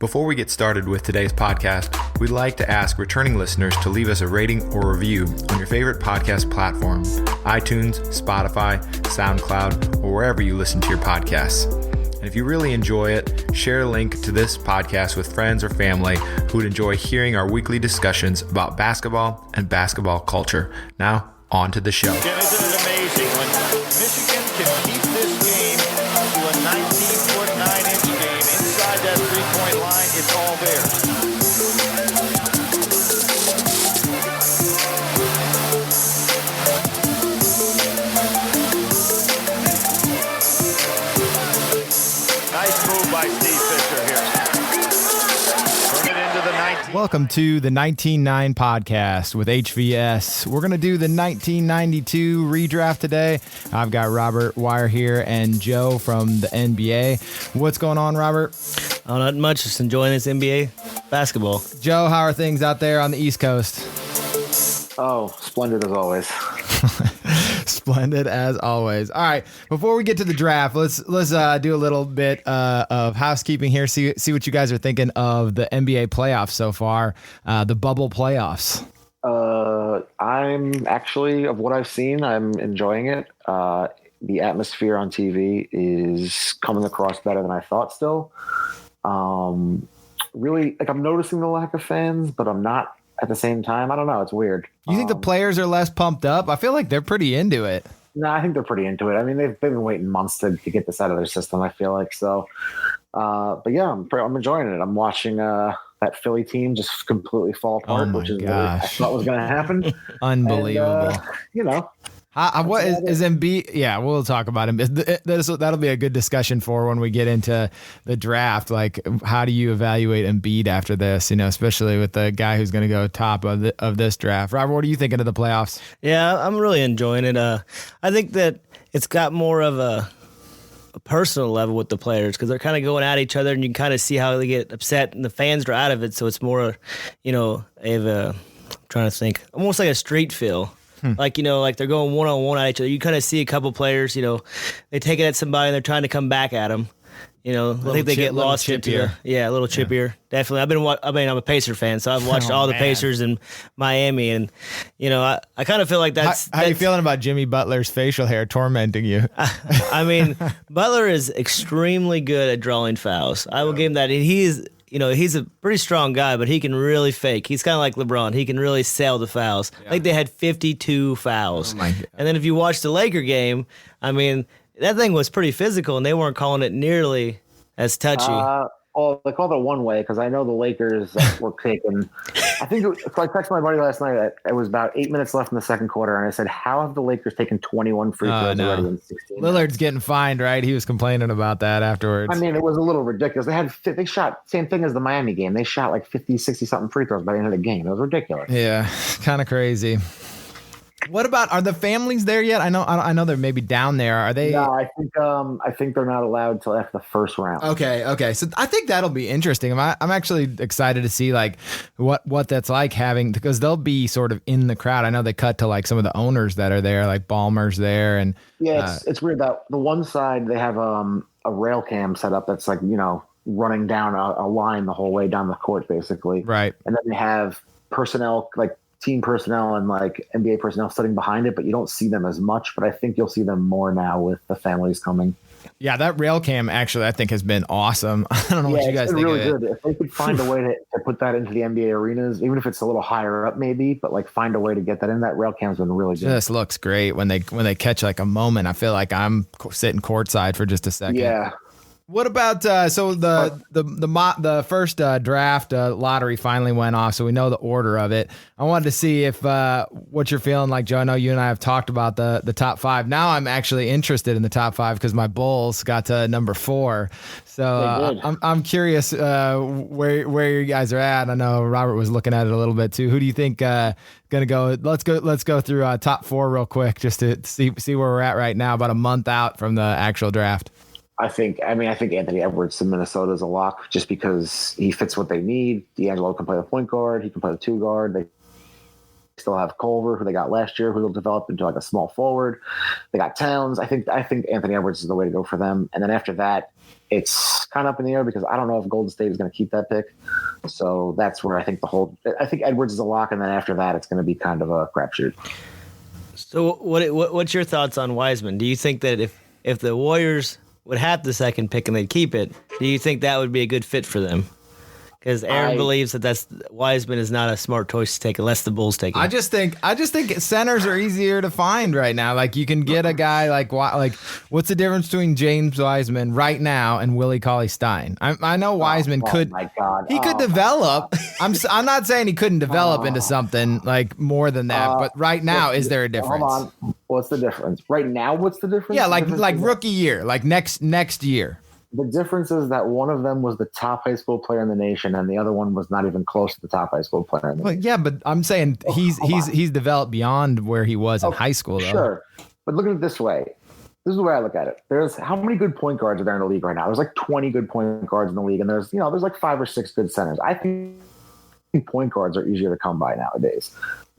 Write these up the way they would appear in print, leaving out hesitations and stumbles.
Before we get started with today's podcast, we'd like to ask returning listeners to leave us a rating or review on your favorite podcast platform, iTunes, Spotify, SoundCloud, or wherever you listen to your podcasts. And if you really enjoy it, share a link to this podcast with friends or family who would enjoy hearing our weekly discussions about basketball and basketball culture. Now, on to the show. Yeah, isn't it amazing when Michigan can keep this game to a 19-foot, 9-inch game inside that three-point line? It's all there. Nice move by Steve Fisher here. Turn it into the 19. Welcome to the 19-9 podcast with HVS. We're going to do the 1992 redraft today. I've got Robert Wire here and Joe from the NBA. What's going on, Robert? Oh, not much. Just enjoying this NBA basketball. Joe, how are things out there on the East Coast? Oh, splendid as always. Splendid as always. All right, before we get to the draft, let's do a little bit of housekeeping here. See what you guys are thinking of the NBA playoffs so far, the bubble playoffs. I'm actually, of what I've seen, I'm enjoying it. The atmosphere on TV is coming across better than I thought still. Really, like, I'm noticing the lack of fans, but I'm not at the same time. I don't know. It's weird. You think the players are less pumped up? I feel like they're pretty into it. No, I think they're pretty into it. I mean, they've been waiting months to get this out of their system, I feel like. So, but yeah, I'm enjoying it. I'm watching that Philly team just completely fall apart, which is what I thought was going to happen. Unbelievable. And, what is Embiid? Yeah, we'll talk about him. That'll be a good discussion for when we get into the draft. Like, how do you evaluate Embiid after this? You know, especially with the guy who's going to go top of this draft. Robert, what are you thinking of the playoffs? Yeah, I'm really enjoying it. I think that it's got more of a personal level with the players because they're kind of going at each other, and you can kind of see how they get upset, and the fans are out of it. So it's more, I'm trying to think, almost like a street feel. Like, like they're going one-on-one at each other. You kind of see a couple players, they take it at somebody and they're trying to come back at them. I think they get lost into a little chippier. Definitely. I'm a Pacer fan, so I've watched all the Pacers in Miami, and I kind of feel like that's. How are you feeling about Jimmy Butler's facial hair tormenting you? I mean, Butler is extremely good at drawing fouls. I will give him that. He's a pretty strong guy, but he can really fake. He's kind of like LeBron. He can really sell the fouls. Yeah. I think they had 52 fouls. Oh my God. And then if you watch the Laker game, I mean, that thing was pretty physical, and they weren't calling it nearly as touchy. They called it one way because I know the Lakers were taking. I think I texted my buddy last night. It was about 8 minutes left in the second quarter, and I said, "How have the Lakers taken 21 free throws already in 16?" Lillard's getting fined, right? He was complaining about that afterwards. I mean, it was a little ridiculous. They shot same thing as the Miami game. They shot like 50, 60 something free throws by the end of the game. It was ridiculous. Yeah, kind of crazy. What about, are the families there yet? I know they're maybe down there. Are they? No, I think they're not allowed till after the first round. Okay. So I think that'll be interesting. I'm actually excited to see like what that's like having, because they'll be sort of in the crowd. I know they cut to like some of the owners that are there, like Ballmer's there, and yeah, it's weird that the one side they have a rail cam set up that's like running down a line the whole way down the court basically, right? And then they have personnel like team personnel and like NBA personnel sitting behind it, but you don't see them as much. But I think you'll see them more now with the families coming. Yeah, that rail cam actually I think has been awesome. I don't know what you guys think really of it. Good. If they could find a way to put that into the NBA arenas, even if it's a little higher up maybe, but like find a way to get that in, that rail cam's been really good. Just looks great when they catch like a moment. I feel like I'm sitting courtside for just a second. Yeah. What about the first draft lottery finally went off, so we know the order of it. I wanted to see if what you're feeling like, Joe. I know you and I have talked about the top five. Now I'm actually interested in the top five because my Bulls got to number 4. So I'm curious where you guys are at. I know Robert was looking at it a little bit too. Who do you think gonna go? Let's go through top 4 real quick just to see where we're at right now, about a month out from the actual draft. I think Anthony Edwards in Minnesota is a lock just because he fits what they need. D'Angelo can play the point guard. He can play the 2 guard. still have Culver, who they got last year, who they'll develop into like a small forward. They got Towns. I think Anthony Edwards is the way to go for them. And then after that, it's kind of up in the air because I don't know if Golden State is going to keep that pick. So that's where I think Edwards is a lock, and then after that, it's going to be kind of a crapshoot. So what's your thoughts on Wiseman? Do you think that if the Warriors would have the second pick and they'd keep it, do you think that would be a good fit for them? Because Aaron believes that Wiseman is not a smart choice to take unless the Bulls take him. I just think centers are easier to find right now. Like you can get a guy like what's the difference between James Wiseman right now and Willie Cauley-Stein? I know Wiseman could develop. I'm not saying he couldn't develop into something like more than that, but right now is there a difference? Hold on. What's the difference? Right now, what's the difference? Yeah, like rookie year, like next year. The difference is that one of them was the top high school player in the nation, and the other one was not even close to the top high school player in the nation. Yeah, but I'm saying he's developed beyond where he was in high school, though. Sure, but look at it this way. This is the way I look at it. There's how many good point guards are there in the league right now? There's like 20 good point guards in the league, and there's like 5 or 6 good centers. I think point guards are easier to come by nowadays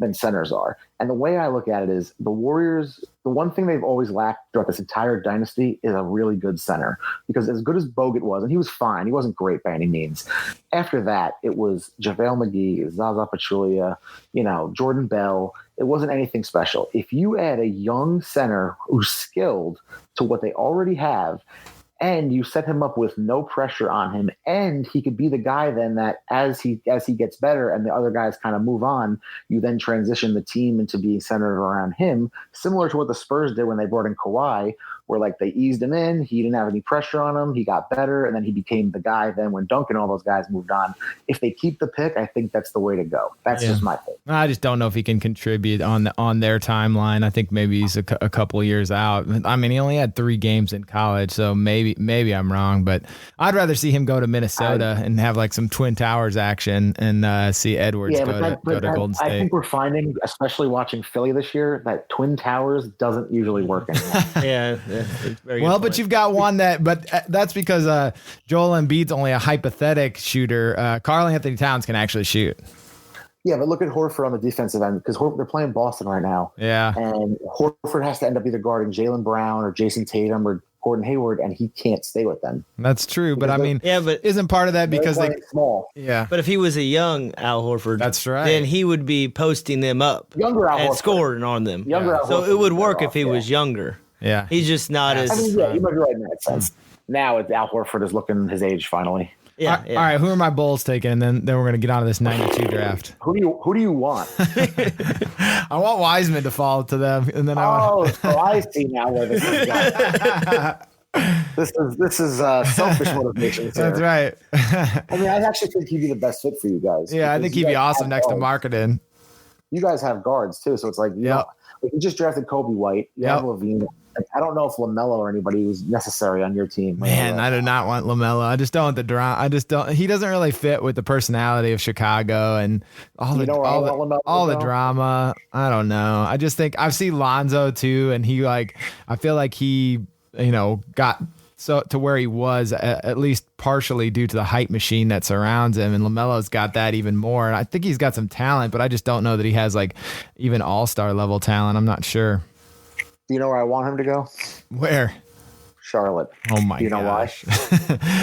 than centers are. And the way I look at it is the Warriors, the one thing they've always lacked throughout this entire dynasty is a really good center. Because as good as Bogut was, and he was fine, he wasn't great by any means. After that, it was JaVale McGee, Zaza Pachulia, Jordan Bell. It wasn't anything special. If you add a young center who's skilled to what they already have, and you set him up with no pressure on him, and he could be the guy then that as he gets better and the other guys kind of move on, you then transition the team into being centered around him, similar to what the Spurs did when they brought in Kawhi, where like they eased him in, he didn't have any pressure on him, he got better, and then he became the guy then when Duncan and all those guys moved on. If they keep the pick, I think that's the way to go. That's just my thing. I just don't know if he can contribute on their timeline. I think maybe he's a couple of years out. I mean, he only had 3 games in college, so maybe I'm wrong, but I'd rather see him go to Minnesota and have like some Twin Towers action and see Edwards go to Golden State. I think we're finding, especially watching Philly this year, that Twin Towers doesn't usually work anymore. Yeah. Well, but you've got one that's because Joel Embiid's only a hypothetical shooter. Karl Anthony Towns can actually shoot. Yeah, but look at Horford on the defensive end because they're playing Boston right now. Yeah. And Horford has to end up either guarding Jaylen Brown or Jason Tatum or Gordon Hayward, and he can't stay with them. That's true, but I mean, but isn't part of that because they're small? Yeah, but if he was a young Al Horford, that's right, then he would be posting them up, younger Al and Horford. Scoring on them. Younger Al so Horford it would work if he was younger. Yeah, he's just not as. I mean, yeah, you might be right in that sense. Now Al Horford is looking his age finally. Yeah, All right, who are my Bulls taking? And then we're going to get on to this 92 draft. Who do you want? I want Wiseman to fall to them. And then I see now where this is going. This is selfish motivation. That's right. I mean, I actually think he'd be the best fit for you guys. Yeah, I think he'd be awesome next to Marketing. You guys have guards too, so it's like, you just drafted Kobe White. You have Levine. I don't know if LaMelo or anybody was necessary on your team. Man, I do not want LaMelo. I just don't want the drama. He doesn't really fit with the personality of Chicago and all the drama. I don't know. I just think I've seen Lonzo too, and I feel like he, got so to where he was at least partially due to the hype machine that surrounds him, and LaMelo's got that even more. And I think he's got some talent, but I just don't know that he has like even all-star level talent. I'm not sure. Do you know where I want him to go? Where? Charlotte. Oh my! Do you know why?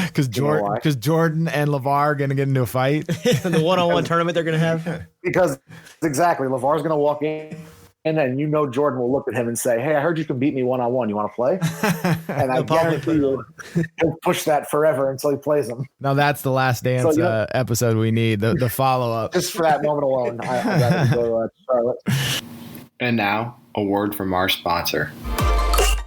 Because Jordan and LeVar are going to get into a fight. The one-on-one tournament they're going to have. Because exactly, LeVar's going to walk in, and then Jordan will look at him and say, "Hey, I heard you can beat me one-on-one. You want to play?" And I guarantee you, he'll push that forever until he plays him. Now that's the Last Dance episode we need. The follow-up. Just for that moment alone, I got to go to Charlotte. And now, a word from our sponsor.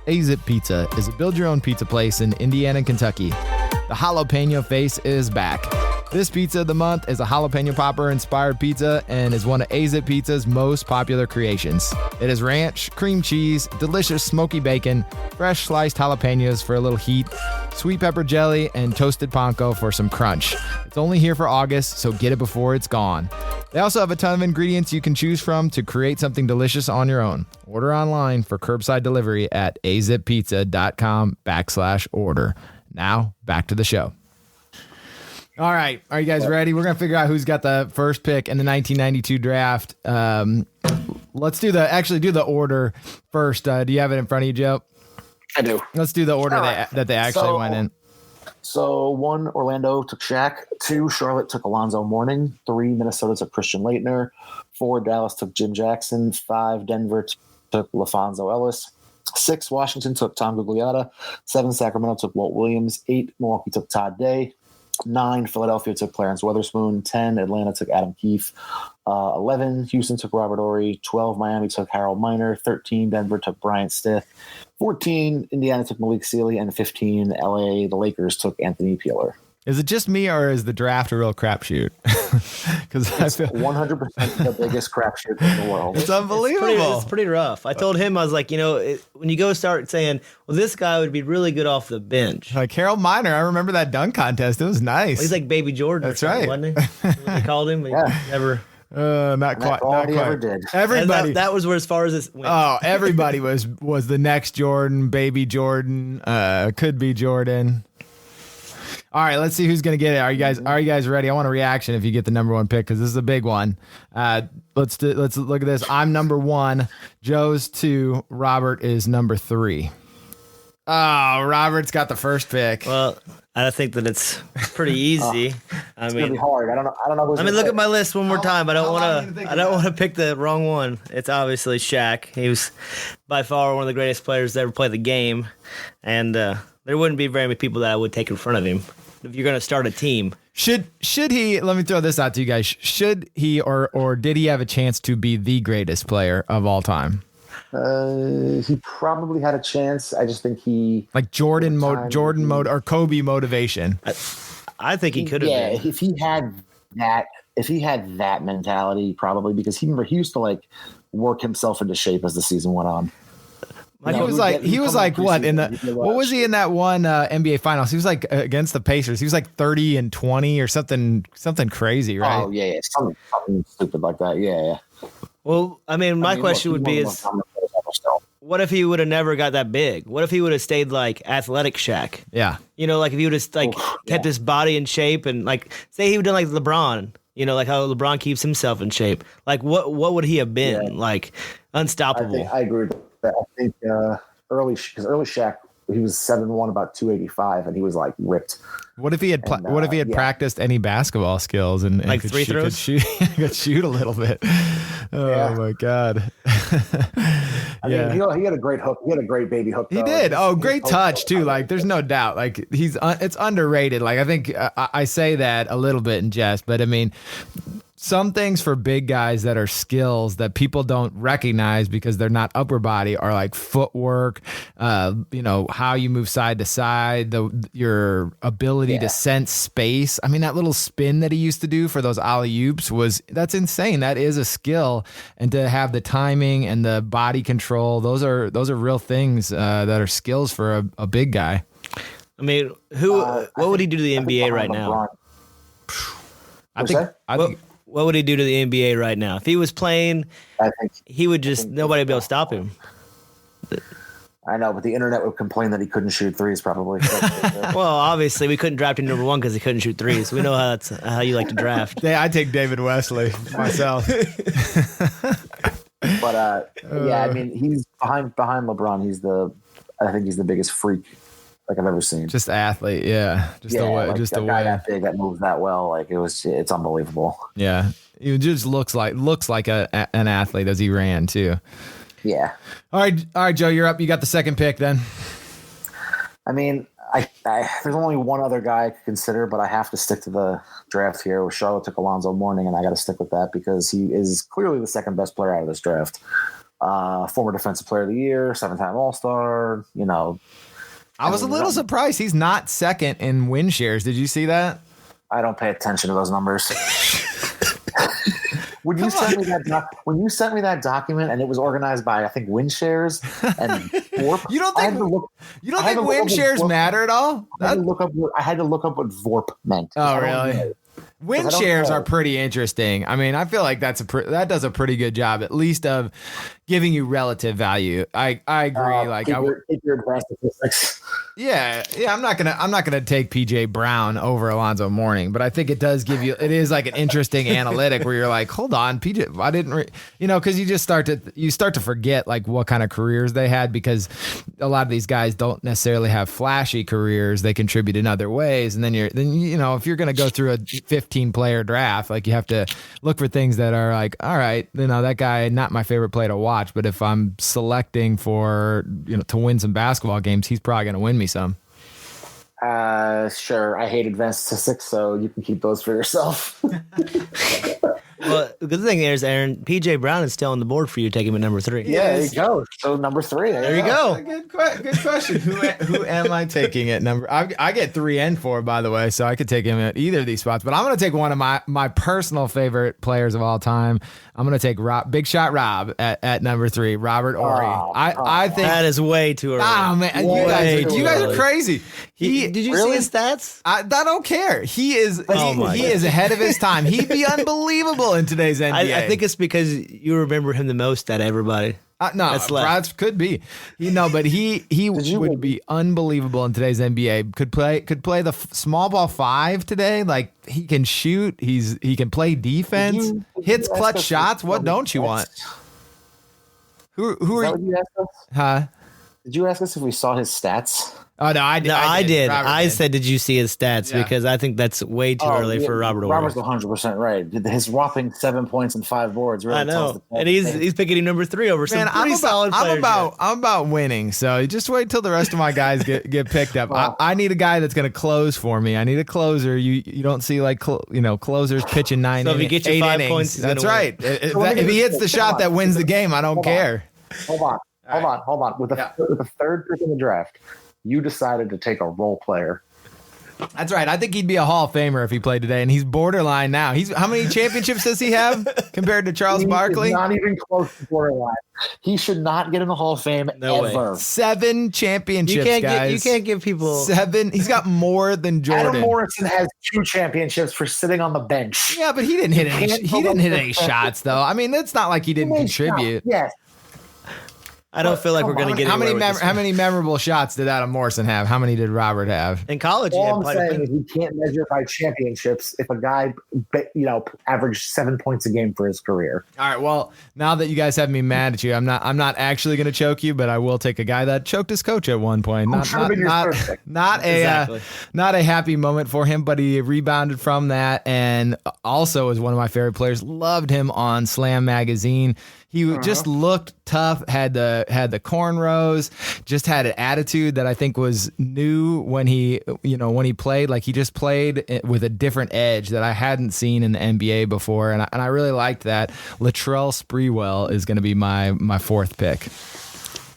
A-Zip Pizza is a build-your-own pizza place in Indiana and Kentucky. The Jalapeno Face is back. This pizza of the month is a jalapeno popper-inspired pizza and is one of A-Zip Pizza's most popular creations. It is ranch, cream cheese, delicious smoky bacon, fresh sliced jalapenos for a little heat, sweet pepper jelly, and toasted panko for some crunch. It's only here for August, so get it before it's gone. They also have a ton of ingredients you can choose from to create something delicious on your own. Order online for curbside delivery at azippizza.com/order. Now, back to the show. All right. Are you guys ready? We're going to figure out who's got the first pick in the 1992 draft. Let's do the order first. Do you have it in front of you, Joe? I do. Let's do the order that they actually went in. So 1, Orlando took Shaq. 2, Charlotte took Alonzo Mourning. 3, Minnesota took Christian Laettner. 4, Dallas took Jim Jackson. 5, Denver took LaFonso Ellis. 6, Washington took Tom Gugliotta. 7, Sacramento took Walt Williams. 8, Milwaukee took Todd Day. 9, Philadelphia took Clarence Weatherspoon. 10, Atlanta took Adam Keefe. 11, Houston took Robert Horry. 12, Miami took Harold Miner. 13, Denver took Bryant Stith. 14, Indiana took Malik Sealy. And 15, LA, the Lakers took Anthony Peeler. Is it just me, or is the draft a real crapshoot? Because I feel 100% the biggest crapshoot in the world. It's unbelievable. It's pretty rough. I told him, I was like, when you go start saying, well, this guy would be really good off the bench. Like Harold Miner, I remember that dunk contest. It was nice. He's like Baby Jordan. That's right. Wasn't he? They called him. Yeah. Never. Not quite. Not he quite. ever did. Everybody. That was where as far as this went. Oh, everybody was the next Jordan, Baby Jordan, could be Jordan. All right, let's see who's gonna get it. Are you guys ready? I want a reaction if you get the number 1 pick, because this is a big one. Let's look at this. I'm number 1. Joe's 2. Robert is number 3. Oh, Robert's got the first pick. Well, I think that it's pretty easy. It's gonna be hard. I don't know. Look at my list one more time. I don't want to pick the wrong one. It's obviously Shaq. He was by far one of the greatest players to ever play the game, and there wouldn't be very many people that I would take in front of him if you're going to start a team. Should he? Let me throw this out to you guys. Should he or did he have a chance to be the greatest player of all time? He probably had a chance. I just think he Jordan mode or Kobe motivation. I think he could have. Yeah, been. if he had that mentality, probably, because he used to work himself into shape as the season went on. He was like what in the what was he in that one NBA Finals? He was like against the Pacers. He was like 30-20 or something crazy, right? Oh yeah, something stupid like that. Yeah. Well, my question would be is, what if he would have never got that big? What if he would have stayed like athletic Shaq? Yeah. If he would have kept his body in shape and say he would have done like LeBron, like how LeBron keeps himself in shape. What would he have been? Unstoppable. I agree with that. I think early Shaq, he was 7'1", about 285, and he was ripped. What if he had practiced any basketball skills and could free throws? Could shoot a little bit? Oh my God! He had a great hook. He had a great baby hook. He did. Great touch too. There's no doubt. It's underrated. I think I say that a little bit in jest, but some things for big guys that are skills that people don't recognize because they're not upper body are footwork, how you move side to side, your ability to sense space. That little spin that he used to do for those alley-oops that's insane. That is a skill, and to have the timing and the body control, those are real things that are skills for a big guy. What would he do to the NBA right now? What would he do to the NBA right now? If he was playing, I think he would nobody would be able to stop him. I know, but the internet would complain that he couldn't shoot threes, probably. Well, obviously, we couldn't draft him number 1 because he couldn't shoot threes. We know how you like to draft. Yeah, I take David Wesley myself. But he's behind LeBron. I think he's the biggest freak I've ever seen. Just athlete, yeah. The way that big that moves that well, it's unbelievable. Yeah, he just looks like an athlete as he ran too. Yeah. All right, Joe, you're up. You got the second pick then. There's only one other guy I could consider, but I have to stick to the draft here. Where Charlotte took Alonzo Mourning, and I got to stick with that because he is clearly the second best player out of this draft. Former Defensive Player of the Year, 7-time All-Star. I was a little surprised he's not second in win shares. Did you see that? I don't pay attention to those numbers. When you sent me that document and it was organized by, I think, win shares and VORP. You don't think win shares matter at all? I had to look up what VORP meant. Oh, really? Win shares are pretty interesting. I feel like that does a pretty good job, at least of giving you relative value. I agree. Keep your best statistics. Yeah. I'm not gonna take PJ Brown over Alonzo Mourning, but I think it does give you. It is like an interesting analytic where you're like, hold on, PJ. I didn't, because you just start to forget like what kind of careers they had, because a lot of these guys don't necessarily have flashy careers. They contribute in other ways, and then if you're gonna go through a 15 player draft, like you have to look for things that are like, all right, that guy not my favorite player to watch, but if I'm selecting for to win some basketball games, he's probably gonna win me some. Sure. I hate advanced statistics, so you can keep those for yourself. Well, the good thing is, Aaron, PJ Brown is still on the board for you. Take him at number 3. Yeah, there you go. So number 3. There you go. Good question. Who am I taking at number? I get 3 and 4, by the way, so I could take him at either of these spots. But I'm going to take one of my personal favorite players of all time. I'm going to take Big Shot Rob at number 3, Robert Horry. I think that is way too early. Ah, man, you guys are crazy. Did you see his stats? I don't care. He is ahead of his time. He'd be unbelievable in today's NBA. I think it's because you remember him the most out of everybody. No, Brad's could be. But he would be unbelievable in today's NBA. Could play the small ball 5 today. Like, he can shoot. He can play defense. Hits clutch shots. What don't you want? Who are what you asked us? Huh? Did you ask us if we saw his stats? Oh, no, I did. I did. I said, did you see his stats? Yeah. Because I think that's way too early for Robert Horry. Robert's 100% right. His whopping 7 points and 5 boards really I know. tells the And he's picking him number 3 over some pretty solid players. I'm about winning, so just wait till the rest of my guys get picked up. Wow. I need a guy that's going to close for me. I need a closer. You don't see like closers pitching 9 So if you get your 5 innings. points, That's right. If he hits the shot that wins the game, I don't care. Hold on. With the third pick in the draft, you decided to take a role player. That's right. I think he'd be a Hall of Famer if he played today, and he's borderline now. How many championships does he have compared to Charles Barkley? Not even close to borderline. He should not get in the Hall of Fame ever. Way. 7 championships, guys. You can't give people 7. He's got more than Jordan. Adam Morrison has 2 championships for sitting on the bench. Yeah, but he didn't hit any shots, though. I mean, it's not like he didn't contribute. Yes. I don't feel like we're going to get anywhere with this. How many memorable shots did Adam Morrison have? How many did Robert have? In college, all I'm saying is you can't measure by championships if a guy, averaged 7 points a game for his career. All right. Well, now that you guys have me mad at you, I'm not actually going to choke you, but I will take a guy that choked his coach at one point. Not a happy moment for him, but he rebounded from that, and also is one of my favorite players. Loved him on Slam Magazine. He just looked tough, had the cornrows, just had an attitude that I think was new when he played. Like, he just played with a different edge that I hadn't seen in the NBA before, and I really liked that. Latrell Sprewell is going to be my 4th pick.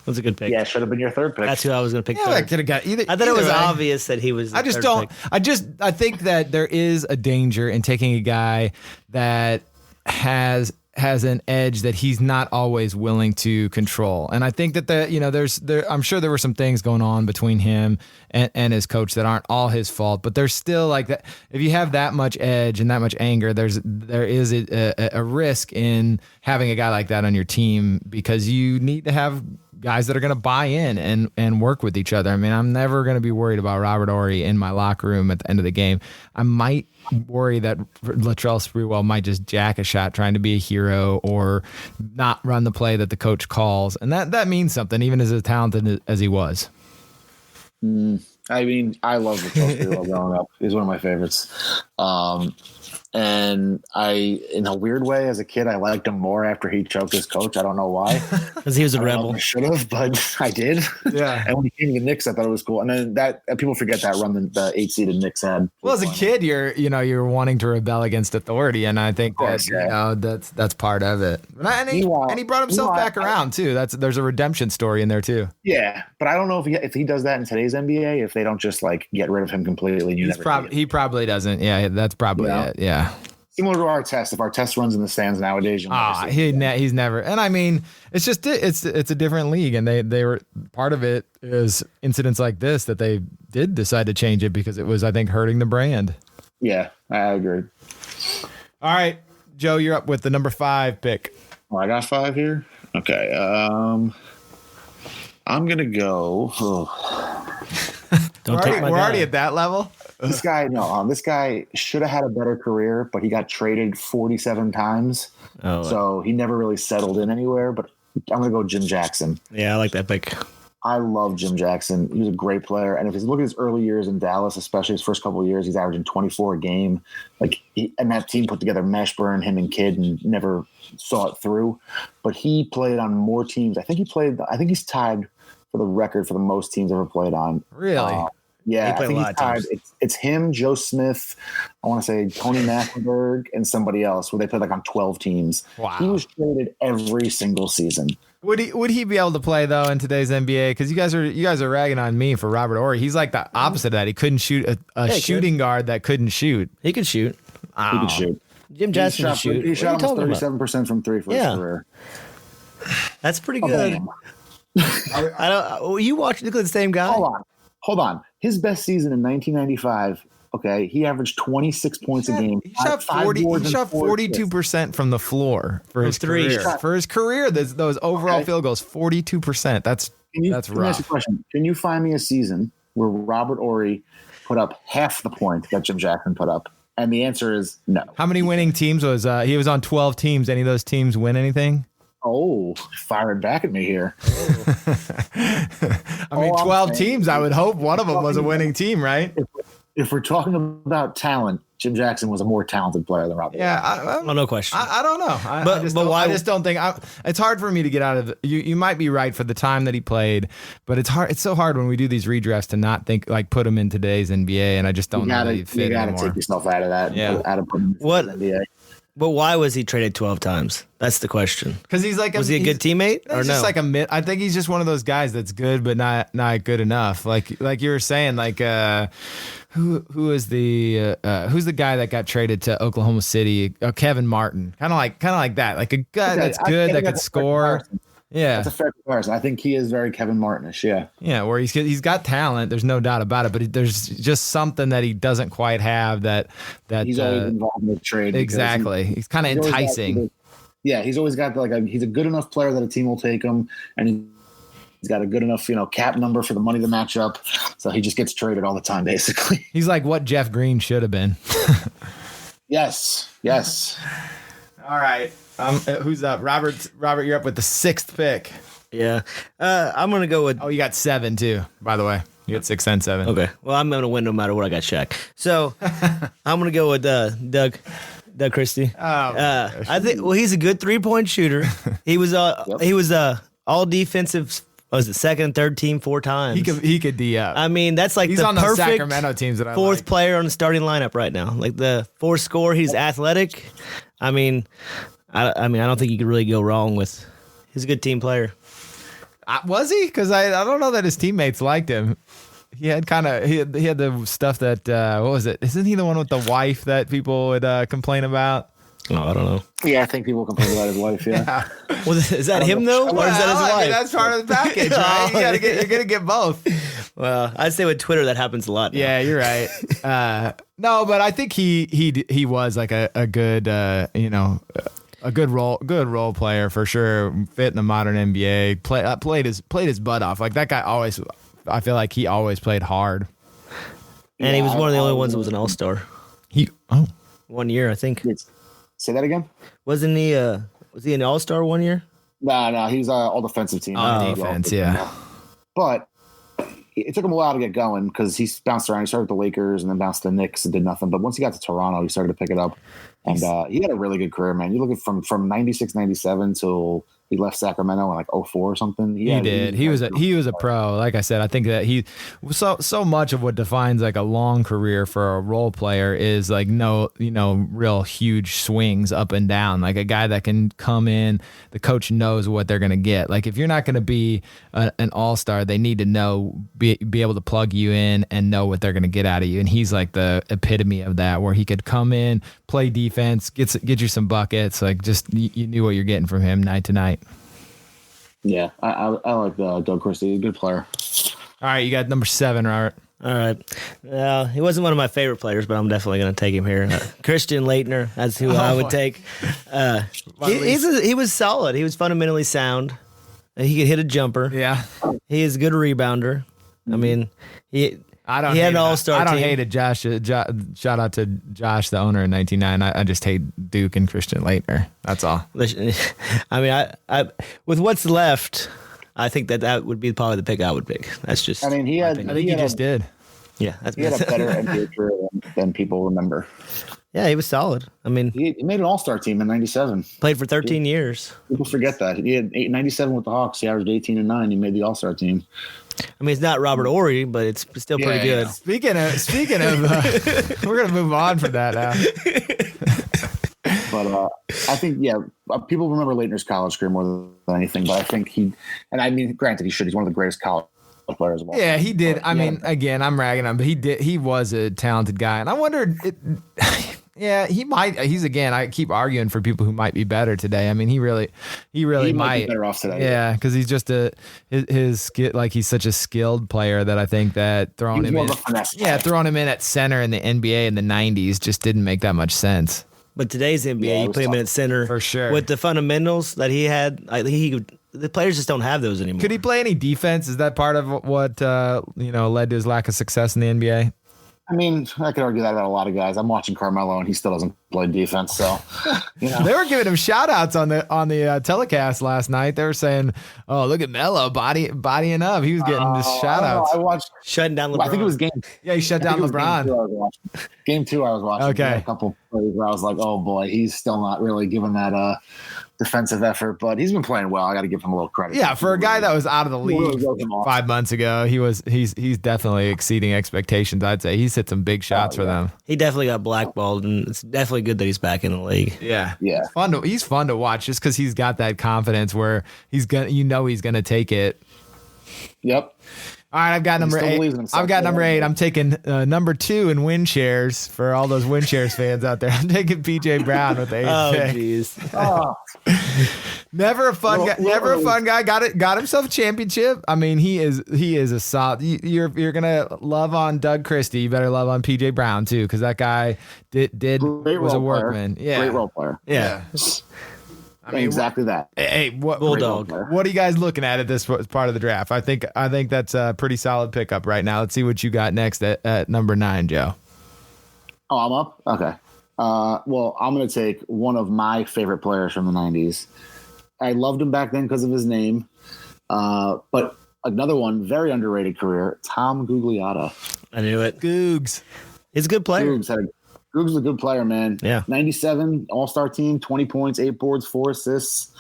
That's a good pick. Yeah, should have been your 3rd pick. That's who I was going to pick. Yeah, I could have got either. I thought it was obvious that he was. I think that there is a danger in taking a guy that has an edge that he's not always willing to control. And I think that I'm sure there were some things going on between him and his coach that aren't all his fault, but there's still like that. If you have that much edge and that much anger, there is a risk in having a guy like that on your team, because you need to have guys that are going to buy in and work with each other. I mean, I'm never going to be worried about Robert Horry in my locker room at the end of the game. I might worry that Latrell Sprewell might just jack a shot trying to be a hero or not run the play that the coach calls. And that means something, even as talented as he was. I mean, I love Latrell Sprewell growing up. He's one of my favorites. And in a weird way, as a kid, I liked him more after he choked his coach. I don't know why. Because he was a rebel. I should have, but I did. Yeah. And when he came to the Knicks, I thought it was cool. And then that people forget that run the 8-seeded Knicks had. Well, as a kid, you're wanting to rebel against authority, and I think that's part of it. And he brought himself back around too. There's a redemption story in there too. Yeah, but I don't know if he does that in today's NBA. If they don't just like get rid of him completely, and he probably doesn't. Yeah, that's probably it. Yeah. Similar to our test. If our test runs in the stands nowadays, he's never. And I mean, it's just it's a different league, and they were part of it is incidents like this that they did decide to change it because it was, I think, hurting the brand. Yeah, I agree. All right, Joe, you're up with the number 5 pick. Oh, I got 5 here. Okay. I'm gonna go. We're already at that level. This guy should have had a better career, but he got traded 47 times. So he never really settled in anywhere. But I'm gonna go Jim Jackson. Yeah, I like that pick. I love Jim Jackson. He was a great player. And if you look at his early years in Dallas, especially his first couple of years, he's averaging 24 a game. And that team put together Mashburn, him and Kidd, and never saw it through. But he played on more teams. I think he's tied for the record for the most teams ever played on. Really? Yeah, I think he's tied. It's him, Joe Smith, I want to say Tony Mackenberg, and somebody else where they played on 12 teams. Wow. He was traded every single season. Would he be able to play though in today's NBA? Because you guys are ragging on me for Robert Horry. He's like the opposite of that. He couldn't shoot a shooting guard that couldn't shoot. He could shoot. Oh. He could shoot. Jim Jackson could shoot. He shot almost 37% from three for his career. That's pretty good. I don't. You look at the same guy. Hold on. His best season in 1995. Okay, he averaged 26 points a game. He shot 42% from the floor for his career. For his career, those overall field goals, 42%. That's rough. Let me ask you a question. Can you find me a season where Robert Horry put up half the point that Jim Jackson put up? And the answer is no. How many winning teams was he was on 12 teams? Any of those teams win anything? Oh, firing back at me here. I mean, 12 teams. I would hope one of them was a winning team, right? If we're talking about talent, Jim Jackson was a more talented player than Robert. Yeah, no question. I don't know. I just don't think it's hard for me to get out of. You might be right for the time that he played, but it's hard. It's so hard when we do these redrafts to not think put him in today's NBA, and I just don't know that he'd fit anymore. You got to take yourself out of that. Yeah. Out of putting him in the NBA. But why was he traded 12 times? That's the question. Because he's like, was he a good teammate or no? Just like I think he's just one of those guys that's good, but not good enough. Like you were saying, who is who's the guy that got traded to Oklahoma City? Kevin Martin, kind of like that, like a guy that's good that could score. Yeah, that's a fair comparison. I think he is very Kevin Martinish. Yeah, where he's got talent. There's no doubt about it. But there's just something that he doesn't quite have. That he's always involved in the trade. Exactly, he's kind of enticing. He's always got he's a good enough player that a team will take him, and he's got a good enough cap number for the money to match up. So he just gets traded all the time, basically. He's like what Jeff Green should have been. Yes. All right. Who's up? Robert, you're up with the 6th pick. Yeah. I'm going to go with... Oh, you got 7 too, by the way. You got 6 and 7. Okay. Well, I'm going to win no matter what. I got Shaq. So I'm going to go with Doug Christie. I think, he's a good 3-point shooter. He was all defensive. Was it second, third team 4 times? He could D up. I mean, that's like he's the on perfect the Sacramento teams that I 4th like. player on the starting lineup right now. Like the 4th scorer, he's athletic. I mean, I don't think you could really go wrong with. He's a good team player. Was he? Because I don't know that his teammates liked him. He had he had the stuff that what was it? Isn't he the one with the wife that people would complain about? Oh, I don't know. Yeah, I think people complain about his wife. Yeah. Well, is that him though, or is that his wife? I mean, that's part of the package, right? You're gonna get both. Well, I'd say with Twitter that happens a lot now. Yeah, you're right. No, but I think he was like a good a good role player for sure. Fit in the modern NBA. Played his butt off. Like that guy always. I feel like he always played hard. And he was one of the only ones that was an all-star. 1 year, I think. Say that again. Wasn't he? Was he an all-star 1 year? No, he was all defensive team. Defense, yeah. But it took him a while to get going because he bounced around. He started with the Lakers and then bounced to the Knicks and did nothing. But once he got to Toronto, he started to pick it up. And he had a really good career, man. You look at from 96, 97 till he left Sacramento in like 04 or something. He did. He was a pro. Like I said, I think that he so much of what defines like a long career for a role player is like real huge swings up and down. Like a guy that can come in, the coach knows what they're gonna get. Like if you're not gonna be an all-star, they need to be able to plug you in and know what they're gonna get out of you. And he's like the epitome of that, where he could come in, play defense, get you some buckets. Like just you knew what you're getting from him night to night. Yeah, I like Doug Christie. Good player. All right, you got number 7, Robert. All right. He wasn't one of my favorite players, but I'm definitely going to take him here. Christian Leitner, that's who I would take. He was solid. He was fundamentally sound. He could hit a jumper. Yeah. He is a good rebounder. I mean, he had an all-star team. I don't hate it, Josh. Shout out to Josh, the owner in 99. I just hate Duke and Christian Leitner. That's all. I mean, I with what's left, I think that would be probably the pick I would pick. That's just. I mean, I think he just did. Yeah, he had a better NBA career than people remember. Yeah, he was solid. I mean, he made an all-star team in 97. Played for 13 years. People forget that. He had 97 with the Hawks. He averaged 18 and 9. He made the all-star team. I mean, it's not Robert Horry, but it's still pretty good. Yeah. Speaking of, we're gonna move on from that now. But I think, people remember Leitner's college career more than anything. But I think granted, he's one of the greatest college players of all time. Yeah, he did. But, I mean, again, I'm ragging on him, but he was a talented guy, and I wondered. He might. I keep arguing for people who might be better today. I mean, he really might be better off today. Yeah, because he's just he's such a skilled player that I think that throwing him in at center in the NBA in the 90s just didn't make that much sense. But today's NBA, you put him in at center for sure with the fundamentals that he had. The players just don't have those anymore. Could he play any defense? Is that part of what led to his lack of success in the NBA? I mean, I could argue that about a lot of guys. I'm watching Carmelo, and he still doesn't play defense. So, they were giving him shout outs on the telecast last night. They were saying, "Oh, look at Melo bodying up." He was getting just shout outs. I watched shutting down LeBron. I think it was game. Yeah, he shut down LeBron. Game two, I was watching. Okay, a couple plays where I was like, "Oh boy, he's still not really giving that defensive effort," but he's been playing well. I got to give him a little credit. Yeah, for a guy that was out of the league 5 months ago, he's definitely exceeding expectations. I'd say he's hit some big shots for them. He definitely got blackballed, and it's definitely good that he's back in the league. Yeah. He's fun to watch just because he's got that confidence where he's gonna take it. Yep. All right, I've got number 8. Number 8. I'm taking number 2 in win shares for all those win shares fans out there. I'm taking PJ Brown with the 8th pick. Jeez. Never a fun guy. Never a fun guy. Got himself a championship. I mean, he is a solid. You're gonna love on Doug Christie. You better love on PJ Brown too, because that guy was a workman. Player. Yeah, great role player. Yeah. I mean, exactly that. Hey, Bulldog. What are you guys looking at this part of the draft? I think that's a pretty solid pickup right now. Let's see what you got next at number 9, Joe. Oh, I'm up? Okay. Well, I'm going to take one of my favorite players from the 90s. I loved him back then because of his name. But another one, very underrated career, Tom Gugliotta. I knew it. Googs. He's a good player. Googs is a good player, man. Yeah. 97 all-star team, 20 points, 8 boards, 4 assists.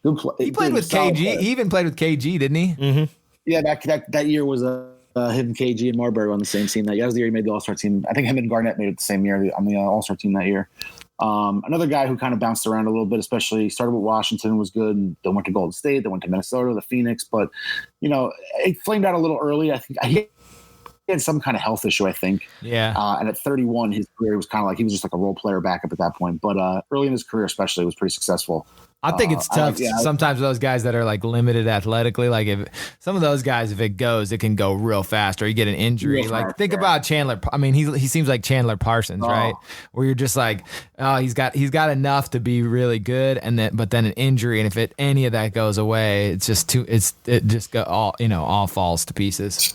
Good play. He played with KG. He even played with KG, didn't he? Mm-hmm. Yeah, that year was him, KG, and Marbury on the same team. That was the year he made the all-star team. I think him and Garnett made it the same year on the all-star team that year. Another guy who kind of bounced around a little bit, especially started with Washington, was good, and then went to Golden State, then went to Minnesota, the Phoenix. But, it flamed out a little early. I think he had some kind of health issue, I think. Yeah. And at 31, his career was kind of like he was just like a role player backup at that point. But early in his career, especially, was pretty successful. I think it's tough sometimes those guys that are like limited athletically. Like if some of those guys, if it goes, it can go real fast, or you get an injury. Like think about Chandler. I mean, he seems like Chandler Parsons, right? Where you're just like, oh, he's got enough to be really good, but then an injury, and if any of that goes away, it's just all falls to pieces.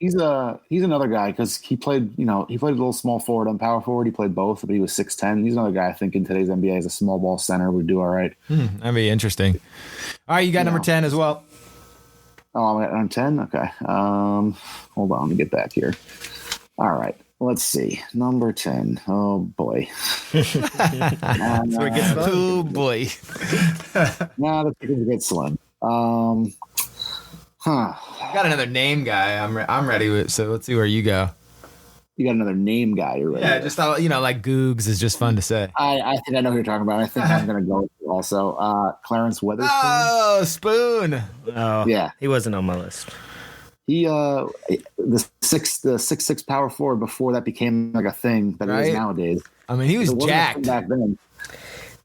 He's another guy because he played a little small forward and power forward. He played both, but he was 6'10". He's another guy I think in today's NBA as a small ball center would do all right. That'd be interesting. All right, you got number 10 as well. Oh, I'm at number 10? Okay. Hold on, let me get back here. All right. Let's see. Number 10. Oh, boy. Oh, boy. Nah, that's a bit slim. I got another name guy. I'm ready with. So let's see where you go. You got another name guy. You're ready. Yeah, just like Googs is just fun to say. I think I know who you're talking about. I think I'm gonna go with you also. Clarence Weatherspoon. Oh, Spoon. Oh, yeah. He wasn't on my list. He the 6'6" power forward before that became like a thing that it is nowadays. I mean, he was jacked back then.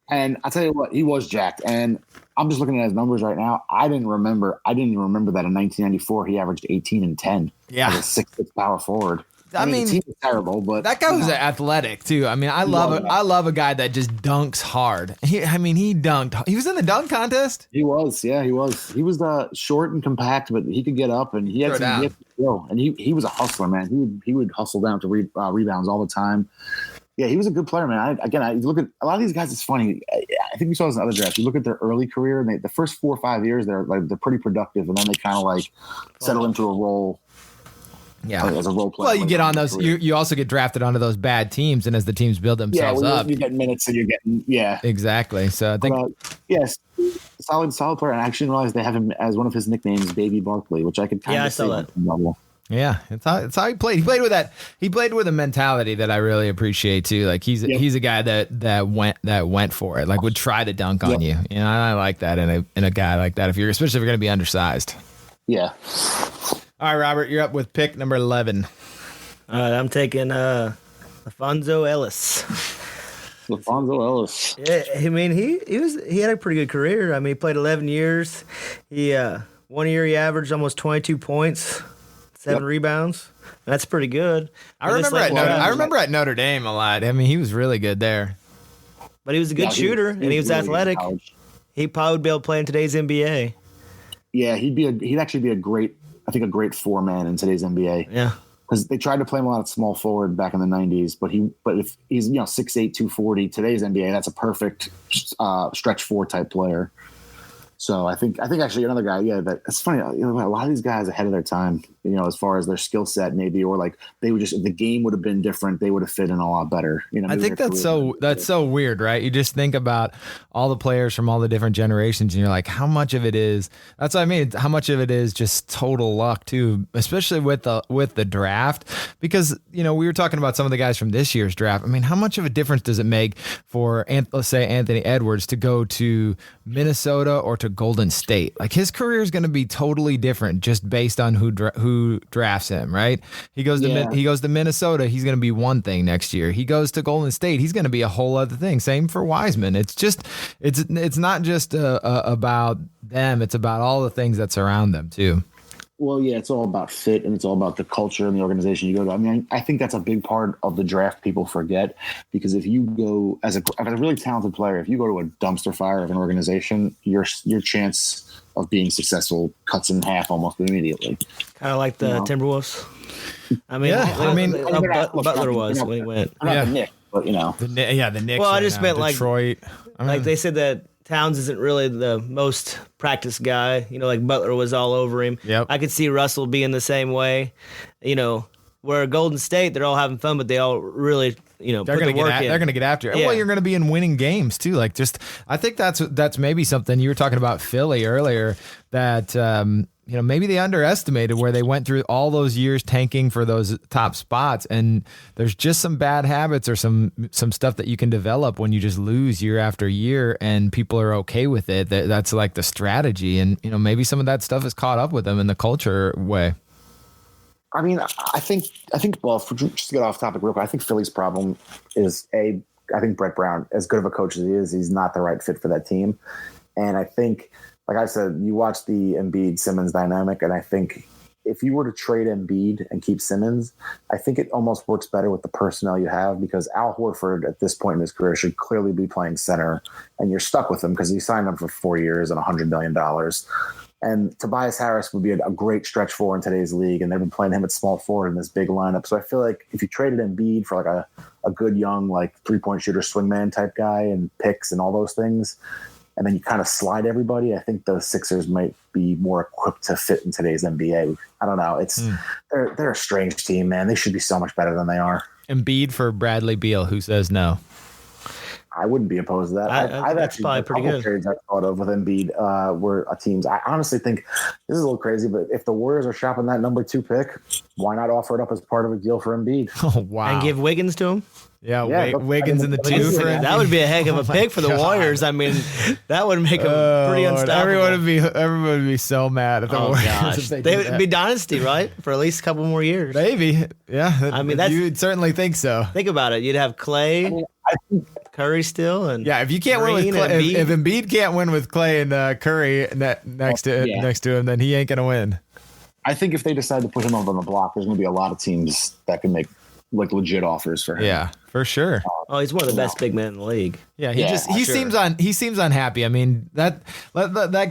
And I'll tell you what, he was jacked. And I'm just looking at his numbers right now. I didn't even remember that in 1994 he averaged 18 and 10. Yeah. As a 6'6" power forward. I mean, the team was terrible, but that guy was athletic too. I mean, I love a guy that just dunks hard. He dunked. He was in the dunk contest. He was, yeah, he was. He was short and compact, but he could get up, and he had some skill. And he was a hustler, man. He would hustle down to rebounds all the time. Yeah, he was a good player, man. I look at a lot of these guys. It's funny. I think we saw this in other drafts. You look at their early career, and the first 4 or 5 years, they're pretty productive, and then they kind of settle into a role. Yeah, as a role player. Well, you get on those. You also get drafted onto those bad teams, and as the teams build themselves up, you get minutes, and you're getting exactly. So I think yes, solid player. And I actually realized they have him as one of his nicknames, Baby Barkley, which I could kind of saw that. Yeah, it's how he played. He played with that. He played with a mentality that I really appreciate too. Like he's a guy that went for it. Like would try to dunk on you. You know, I like that in a guy like that. Especially if you're going to be undersized. Yeah. All right, Robert, you're up with pick number 11. All right, I'm taking Alfonso Ellis. Alfonso Ellis. Yeah, I mean he had a pretty good career. I mean, he played 11 years. He 1 year he averaged almost 22 points, 7 rebounds. That's pretty good. I remember at Notre Dame a lot. I mean, he was really good there. But he was a good shooter, and he was really athletic. He probably would be able to play in today's NBA. Yeah, he'd actually be a great 4-man in today's NBA. Yeah. Because they tried to play him a lot of small forward back in the 90s, but if he's 6'8", 240, today's NBA, that's a perfect stretch 4 type player. So I think actually another guy, that's funny. A lot of these guys ahead of their time, as far as their skill set maybe, or they would if the game would have been different, they would have fit in a lot better. I think that's so weird, right? You just think about all the players from all the different generations, and you're like, how much of it is? That's what I mean. How much of it is just total luck too, especially with the draft, because we were talking about some of the guys from this year's draft. I mean, how much of a difference does it make for let's say Anthony Edwards to go to Minnesota or to Golden State? Like his career is going to be totally different just based on who drafts him, right? He goes to Minnesota, he's going to be one thing next year. He goes to Golden State, he's going to be a whole other thing. Same for Wiseman. It's not just about them, it's about all the things that surround them too. Well, yeah, it's all about fit, and it's all about the culture and the organization you go to. I mean, I think that's a big part of the draft people forget, because if you go as a really talented player, if you go to a dumpster fire of an organization, your chance of being successful cuts in half almost immediately. Kind of like the Timberwolves. I mean, Butler was when he went. Not the Knicks, but the Knicks. Well, I just meant Detroit. Like they said that Towns isn't really the most practiced guy. Like Butler was all over him. Yep. I could see Russell being the same way. Where Golden State, they're all having fun, but they all really, they're going to get after it. Yeah. Well, you're going to be in winning games too. Like I think that's maybe something you were talking about Philly earlier, that maybe they underestimated where they went through all those years tanking for those top spots, and there's just some bad habits or some stuff that you can develop when you just lose year after year, and people are okay with it. That's like the strategy, and maybe some of that stuff is caught up with them in the culture way. I mean, I think. Well, just to get off topic real quick, I think Philly's problem is I think Brett Brown, as good of a coach as he is, he's not the right fit for that team, and I think. Like I said, you watch the Embiid-Simmons dynamic, and I think if you were to trade Embiid and keep Simmons, I think it almost works better with the personnel you have, because Al Horford at this point in his career should clearly be playing center, and you're stuck with him because you signed him for 4 years and $100 million. And Tobias Harris would be a great stretch 4 in today's league, and they've been playing him at small forward in this big lineup. So I feel like if you traded Embiid for a good young three-point shooter swingman type guy and picks and all those things, and then you kind of slide everybody, I think the Sixers might be more equipped to fit in today's NBA. I don't know. They're a strange team, man. They should be so much better than they are. Embiid for Bradley Beal. Who says no? I wouldn't be opposed to that. I've actually probably pretty good trades I've thought of with Embiid were teams. I honestly think this is a little crazy, but if the Warriors are shopping that number 2 pick, why not offer it up as part of a deal for Embiid? Oh wow! And give Wiggins to him. Yeah, Wiggins in the 2 for him. That would be a heck of a pick for the Warriors. I mean, that would make them pretty unstoppable. Everyone would be so mad at the Warriors. Gosh. They would be dynasty, right? For at least a couple more years. Maybe. Yeah. I mean, you'd certainly think so. Think about it. You'd have Clay, Curry still, and if you can't win with Green Clay, and Embiid. if Embiid can't win with Clay and Curry next to him, then he ain't gonna win. I think if they decide to put him up on the block, there's going to be a lot of teams that can make like legit offers for him. Yeah, for sure. Oh, he's one of the best big men in the league. Yeah, he seems unhappy. I mean, that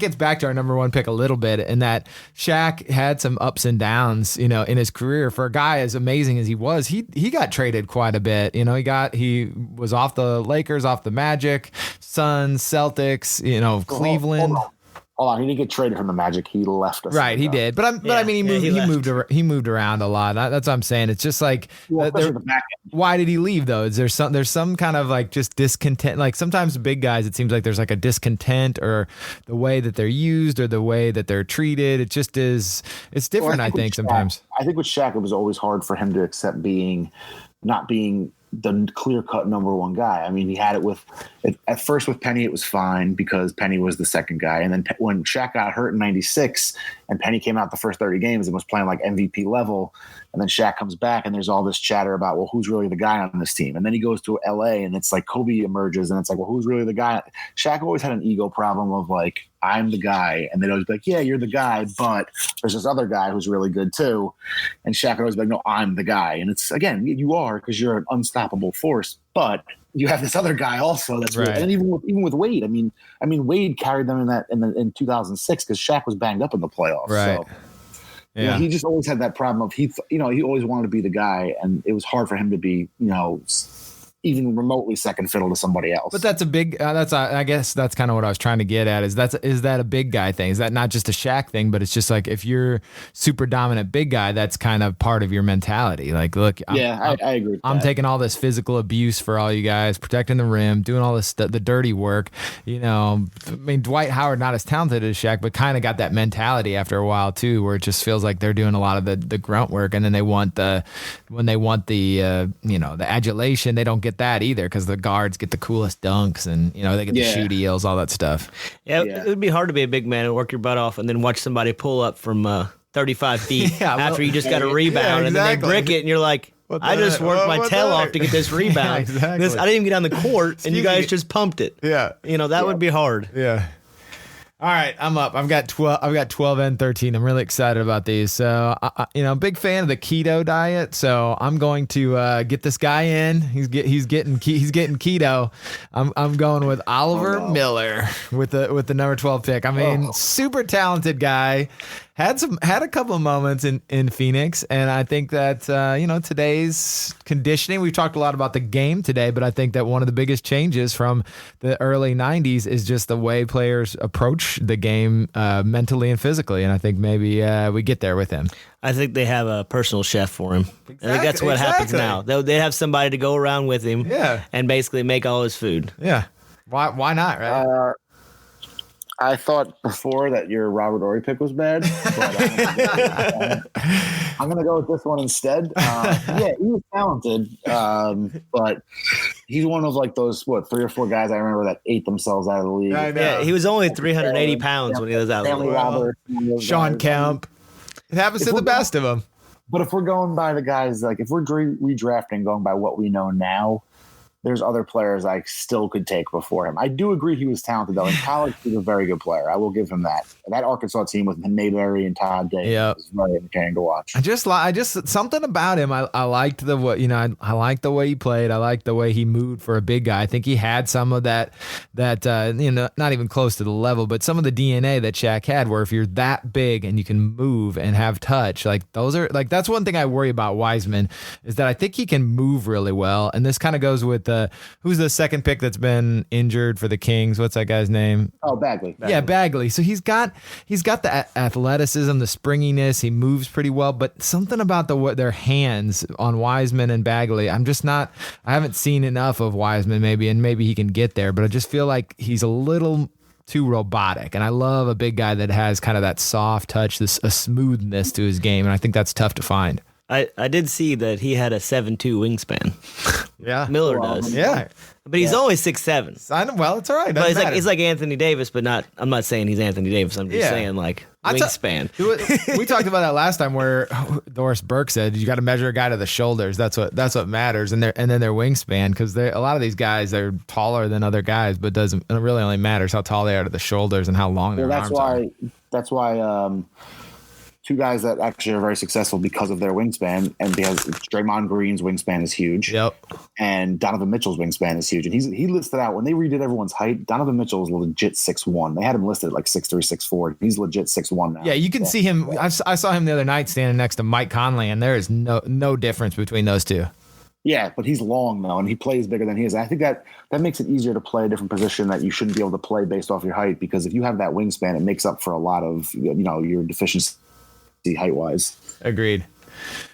gets back to our number one pick a little bit, in that Shaq had some ups and downs, in his career. For a guy as amazing as he was, he got traded quite a bit. He was off the Lakers, off the Magic, Suns, Celtics, Cleveland. Hold on, he didn't get traded from the Magic. He left us. Right, he did. But I mean, he moved around a lot. That's what I'm saying. It's just like, why did he leave though? Is there's some kind of like just discontent? Like sometimes big guys, it seems like there's like a discontent, or the way that they're used, or the way that they're treated. It just is. It's different. I think sometimes. I think with Shaq, it was always hard for him to accept not being the clear-cut number one guy. I mean, he had it at first with Penny, it was fine because Penny was the second guy. And then when Shaq got hurt in 96 and Penny came out the first 30 games and was playing like MVP level, and then Shaq comes back and there's all this chatter about, well, who's really the guy on this team? And then he goes to LA and it's like Kobe emerges and it's like, well, who's really the guy? Shaq always had an ego problem of like, I'm the guy. And they'd always be like, yeah, you're the guy, but there's this other guy who's really good too. And Shaq would always be like, no, I'm the guy. And it's, again, you are, because you're an unstoppable force, but you have this other guy also that's right. Really, and even with Wade, I mean Wade carried them in 2006 because Shaq was banged up in the playoffs. Right. So, yeah. He just always had that problem of he always wanted to be the guy, and it was hard for him to be, even remotely second fiddle to somebody else. But that's a big. I guess that's kind of what I was trying to get at. Is that a big guy thing? Is that not just a Shaq thing? But it's just like if you're super dominant big guy, that's kind of part of your mentality. Like, look, I agree with I'm that. taking all this physical abuse for all you guys, protecting the rim, doing all this the dirty work. I mean, Dwight Howard not as talented as Shaq, but kind of got that mentality after a while too, where it just feels like they're doing a lot of the grunt work, and then they want the adulation, they don't get that either, because the guards get the coolest dunks and they get the shoot deals, all that stuff. It would be hard to be a big man and work your butt off and then watch somebody pull up from 35 feet after you just got a rebound and then they brick it and you're like, I just worked my tail off to get this rebound. I didn't even get on the court and you guys just pumped it. Yeah. That would be hard. Yeah. All right, I'm up. I've got 12 and 13. I'm really excited about these. So, big fan of the keto diet. So I'm going to get this guy in. He's getting keto. I'm going with Oliver Miller with the number 12 pick. I mean, super talented guy. Had a couple of moments in Phoenix, and I think that today's conditioning. We've talked a lot about the game today, but I think that one of the biggest changes from the early 90s is just the way players approach the game mentally and physically, and I think maybe we get there with him. I think they have a personal chef for him. I think that's what happens now. They have somebody to go around with him, and basically make all his food. Yeah, why not? Right. I thought before that your Robert Horry pick was bad, but I'm going to go with this one instead. He was talented, but he's one of like those 3 or 4 guys I remember that ate themselves out of the league. Yeah, he was only 380 pounds when he was out of the league. Robert, Sean Kemp. It happens to the best of them. But if we're going by the guys, like if we're redrafting, going by what we know now, there's other players I still could take before him. I do agree he was talented, though. In college, he was a very good player. I will give him that. That Arkansas team with Mayberry and Todd Day was very entertaining to watch. I just something about him. I liked the way I liked the way he played. I liked the way he moved for a big guy. I think he had some of that not even close to the level, but some of the DNA that Shaq had, where if you're that big and you can move and have touch, like those are like that's one thing I worry about Wiseman, is that I think he can move really well, and this kind of goes with who's the second pick that's been injured for the Kings? What's that guy's name? Oh, Bagley. Yeah, Bagley. So he's got the athleticism, the springiness. He moves pretty well, but something about their hands on Wiseman and Bagley, I haven't seen enough of Wiseman and maybe he can get there, but I just feel like he's a little too robotic, and I love a big guy that has kind of that soft touch, a smoothness to his game, and I think that's tough to find. I did see that he had a 7'2" wingspan. Yeah. Miller does. Yeah. But he's only 6'7". Well, it's all right. But Doesn't he's like Anthony Davis, but not. I'm not saying he's Anthony Davis. I'm just saying like wingspan. We talked about that last time, where Doris Burke said you got to measure a guy to the shoulders. That's what matters, and then their wingspan, because a lot of these guys, they're taller than other guys, but it really only matters how tall they are to the shoulders and how long their arms are. That's why. Two guys that actually are very successful because of their wingspan, and because Draymond Green's wingspan is huge. Yep. And Donovan Mitchell's wingspan is huge. And he listed out, when they redid everyone's height, Donovan Mitchell is legit 6'1". They had him listed at like 6'3", 6'4". He's legit 6'1" now. Yeah, you can see him. I saw him the other night standing next to Mike Conley, and there is no difference between those two. Yeah, but he's long though, and he plays bigger than he is. And I think that makes it easier to play a different position that you shouldn't be able to play based off your height, because if you have that wingspan, it makes up for a lot of your deficiency height-wise. Agreed.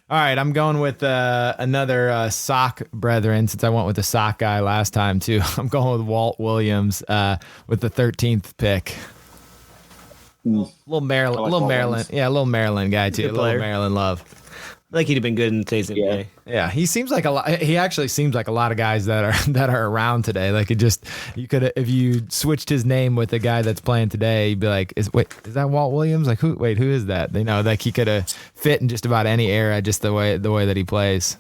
All right, I'm going with another sock brethren, since I went with the sock guy last time too. I'm going with Walt Williams with the 13th pick. Little Maryland, little Maryland guy too. Little Maryland love. I think he'd have been good in today's NBA. Yeah, he seems like a lot. He actually seems like a lot of guys that are around today. Like you could, if you switched his name with the guy that's playing today, you'd be like, is that Walt Williams? Like who is that? Like he could have fit in just about any era, just the way that he plays.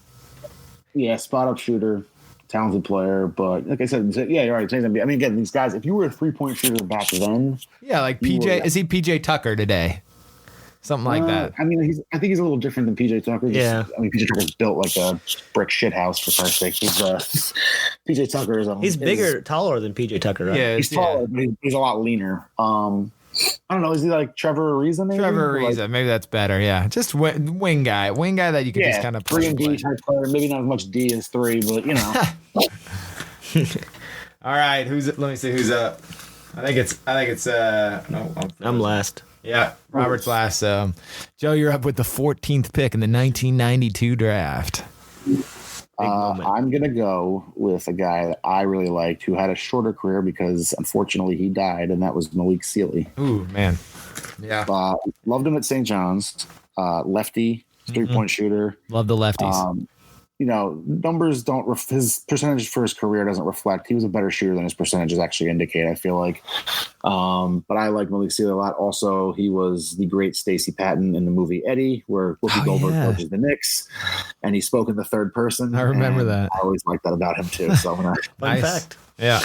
Yeah, spot up shooter, talented player, but like I said, yeah, you're right. I mean, again, these guys, if you were a 3-point shooter back then, yeah, like PJ, is he PJ Tucker today? Something like that. I mean, I think he's a little different than PJ Tucker. I mean, PJ Tucker's built like a brick shit house, for Christ's sake. PJ Tucker is bigger, taller than PJ Tucker, right? Yeah, he's taller, but he's a lot leaner. I don't know. Is he like Trevor Ariza? Maybe Trevor Ariza, maybe that's better. Yeah, just wing guy that you could just kind of 3-and-D type player. Maybe not as much D as 3, but All right, let me see who's up. I think it's I'm last. Yeah, Robert's last. Joe, you're up with the 14th pick in the 1992 draft. I'm going to go with a guy that I really liked, who had a shorter career because, unfortunately, he died, and that was Malik Sealy. Ooh, man. Yeah. Loved him at St. John's. Lefty, three-point shooter. Love the lefties. Numbers his percentage for his career doesn't reflect. He was a better shooter than his percentages actually indicate, I feel like. But I like Malik Sealy a lot. Also, he was the great Stacey Patton in the movie Eddie, where Whoopi Goldberg coaches the Knicks, and he spoke in the third person. I remember that. I always liked that about him too. So Fun fact. Yeah.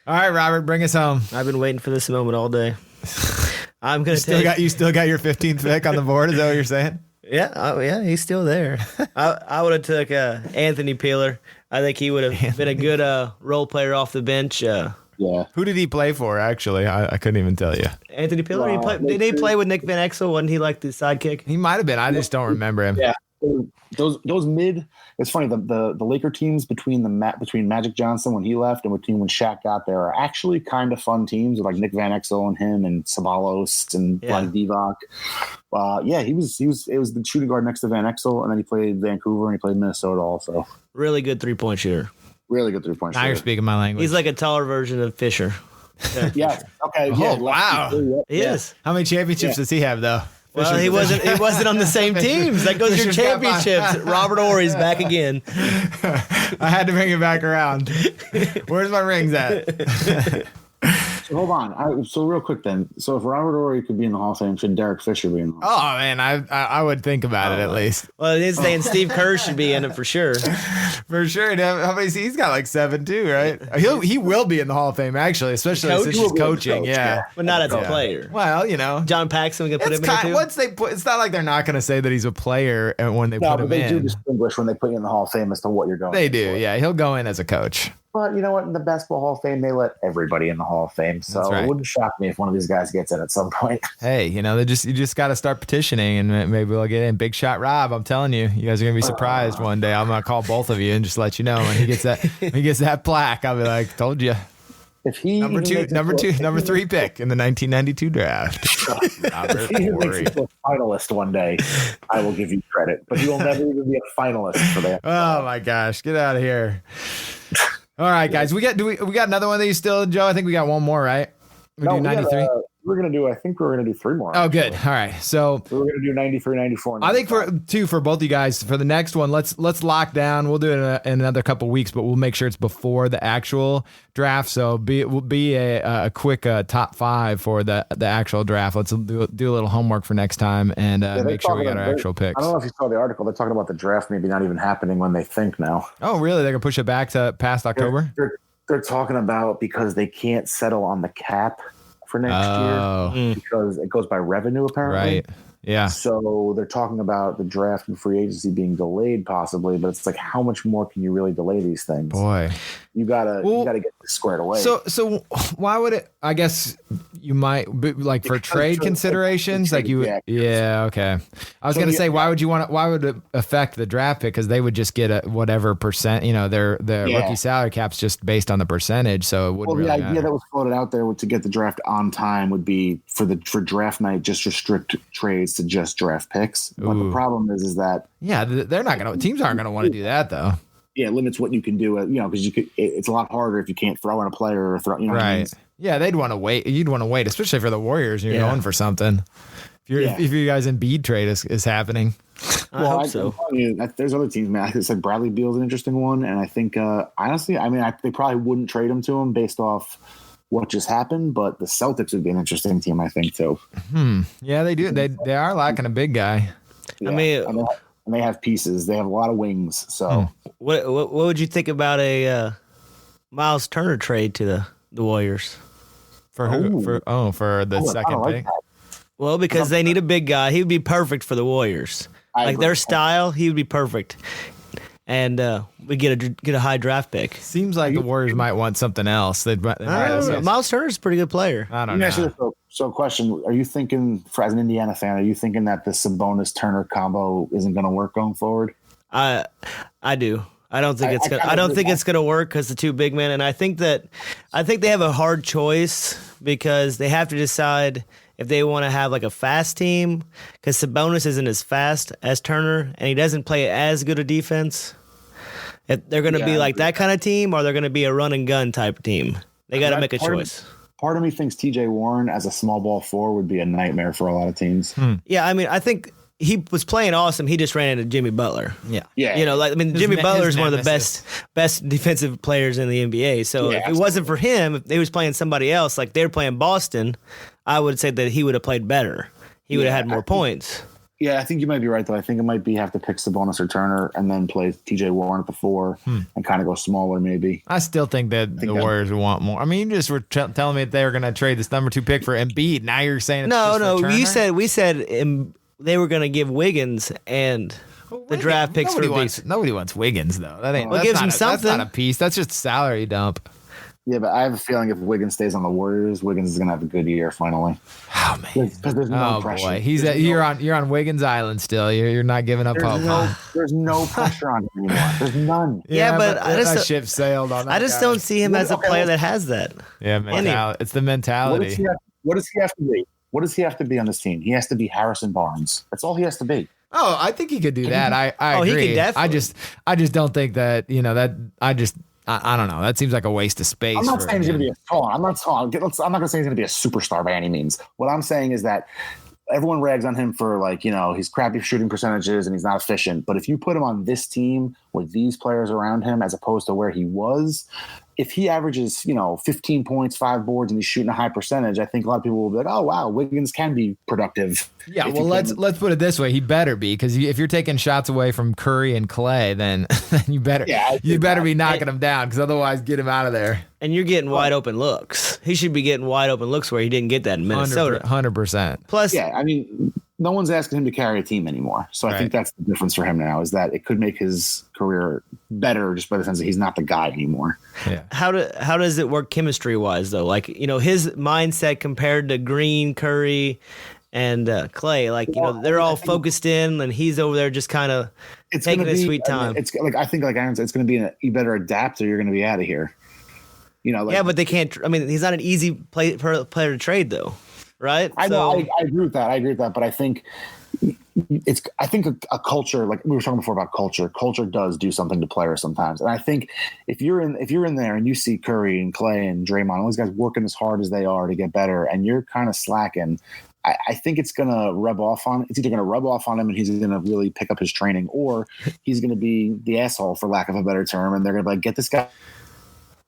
All right, Robert, bring us home. I've been waiting for this moment all day. I'm gonna you still got your 15th pick on the board. Is that what you're saying? Yeah, he's still there. I would have took Anthony Peeler. I think he would have been a good role player off the bench. Yeah. Who did he play for? Actually, I couldn't even tell you. Anthony Peeler. Did he play with Nick Van Exel? Wasn't he like the sidekick? He might have been. I just don't remember him. Yeah. Those mid. It's funny, the Laker teams between Magic Johnson when he left and between when Shaq got there are actually kind of fun teams with like Nick Van Exel and him and Sabalos and like Divac. It was the shooting guard next to Van Exel, and then he played Vancouver and he played Minnesota also. Really good 3-point shooter. Really good 3-point shooter. Now you're speaking my language. He's like a taller version of Fisher. Yeah. Okay. Oh, wow. He is. How many championships does he have though? Well, he wasn't on the same teams. That goes your championships. Robert Ory's back again. I had to bring it back around. Where's my rings at? So hold on. So real quick then. So if Robert Ory could be in the Hall of Fame, should Derek Fisher be in the Hall of Fame? Oh man, I would think about it at least. Well, it is saying Steve Kerr should be in it for sure. For sure. How many? He's got like 7 too, right? He will be in the Hall of Fame actually, especially since he's coaching. Yeah, but not as a player. Well, John Paxson gonna put him in too. Once they put, it's not like they're not going to say that he's a player when they put him in. They do distinguish when they put you in the Hall of Fame as to what you're going. They do. Yeah, he'll go in as a coach. But you know what? In the Basketball Hall of Fame, they let everybody in the Hall of Fame. So It wouldn't shock me if one of these guys gets in at some point. Hey, you just got to start petitioning, and maybe we'll get in. Big Shot Rob, I'm telling you, you guys are gonna be surprised one day. I'm gonna call both of you and just let you know when he gets that plaque. I'll be like, told you. If he number 3 pick in the 1992 draft. If he makes it to a finalist one day, I will give you credit. But he will never even be a finalist for that. Oh my gosh, get out of here. All right, guys, we got another one that you still, Joe. I think we got one more, right? We do 93. I think we were gonna do 3 more. Oh, good. All right. So we were gonna do 93, 94. I think for both you guys, for the next one, let's lock down. We'll do it in another couple weeks, but we'll make sure it's before the actual draft. So will be a quick top 5 for the actual draft. Let's do a little homework for next time and make sure we got our actual picks. I don't know if you saw the article. They're talking about the draft maybe not even happening when they think now. Oh, really? They're gonna push it back to past October? They're talking about because they can't settle on the cap for next year because it goes by revenue apparently. Right. Yeah. So they're talking about the draft and free agency being delayed possibly, but it's like how much more can you really delay these things? Boy. You gotta get this squared away. So why would it? I guess you might like for trade considerations, like you. Yeah, okay. I was gonna say why would it affect the draft pick? Because they would just get a whatever percent. Their rookie salary cap's just based on the percentage, so it wouldn't. Well, the idea that was floated out there to get the draft on time would be for draft night just restrict trades to just draft picks. But the problem is that they're not gonna. Teams aren't gonna want to do that though. Yeah, it limits what you can do. Because it's a lot harder if you can't throw in a player or throw. Right. What I mean? Yeah, they'd want to wait. You'd want to wait, especially for the Warriors. You're going for something. If you guys Embiid trade is happening. I hope so. There's other teams, man. I said Bradley Beal's an interesting one, and I think honestly, they probably wouldn't trade him to him based off what just happened, but the Celtics would be an interesting team, I think, too. Yeah, they do. They are lacking a big guy. Yeah, and they have pieces. They have a lot of wings. So, what would you think about a Miles Turner trade to the Warriors? For who? For the second pick. Well, because they need a big guy. He would be perfect for the Warriors. Like their style, he would be perfect. And we get a high draft pick. Seems like the Warriors might want something else. Miles Turner's a pretty good player. I don't know. So question, are you thinking, as an Indiana fan, are you thinking that the Sabonis-Turner combo isn't going to work going forward? I do. I don't think it's going to work because the two big men, and I think they have a hard choice because they have to decide if they want to have like a fast team, because Sabonis isn't as fast as Turner, and he doesn't play as good a defense. If they're going to be like that kind of team, or they're going to be a run and gun type team. They got to make a choice. Part of me thinks TJ Warren as a small ball 4 would be a nightmare for a lot of teams. Yeah, I mean, I think he was playing awesome. He just ran into Jimmy Butler. Yeah. Jimmy Butler is one of the best defensive players in the NBA. So if it wasn't for him, if they was playing somebody else, like they were playing Boston, I would say that he would have played better. He would have had more points. Yeah, I think you might be right, though. I think it might be have to pick Sabonis or Turner and then play TJ Warren at the 4 and kind of go smaller, maybe. I still think that the Warriors would want more. I mean, you just were telling me that they were going to trade this number 2 pick for Embiid. Now you're saying we said they were going to give Wiggins and the draft picks for these. Nobody wants Wiggins, though. That gives him something. That's not a piece. That's just a salary dump. Yeah, but I have a feeling if Wiggins stays on the Warriors, Wiggins is going to have a good year finally. Oh man, because there's no pressure. Boy, you're on Wiggins Island still. You're not giving up hope. There's no pressure on him anymore. There's none. Yeah, but that ship sailed on that. I just don't see him as a player that has that. Yeah, it's the mentality. What does he have to be? What does he have to be on this team? He has to be Harrison Barnes. That's all he has to be. Oh, I think he could do that. I agree. He can definitely. I just don't think that I don't know. That seems like a waste of space. I'm not saying he's going to be I'm not going to say he's going to be a superstar by any means. What I'm saying is that everyone rags on him for he's crappy shooting percentages and he's not efficient. But if you put him on this team with these players around him, as opposed to where he was, if he averages, 15 points, 5 boards, and he's shooting a high percentage, I think a lot of people will be like, oh, wow, Wiggins can be productive. Yeah, well, let's put it this way. He better be, because if you're taking shots away from Curry and Clay, then you better be knocking him down, because otherwise get him out of there. And you're getting wide open looks. He should be getting wide open looks where he didn't get that in Minnesota. 100%. Plus, no one's asking him to carry a team anymore. So I think that's the difference for him now, is that it could make his career better just by the sense that he's not the guy anymore. Yeah. How does it work chemistry wise though? Like, his mindset compared to Green, Curry, and Clay, they're all focused in, and he's over there just kind of taking his sweet time. It's like, I think like Aaron said, it's going to be you better adapt or you're going to be out of here. But they can't. I mean, he's not an easy player to trade though. Right? I know. I agree with that. But I think, I think a culture, like we were talking before about culture does do something to players sometimes. And I think if you're in there and you see Curry and Clay and Draymond, all these guys working as hard as they are to get better, and you're kind of slacking, I think it's going to rub off on. It's either going to rub off on him and he's going to really pick up his training, or he's going to be the asshole, for lack of a better term, and they're going to be like, get this guy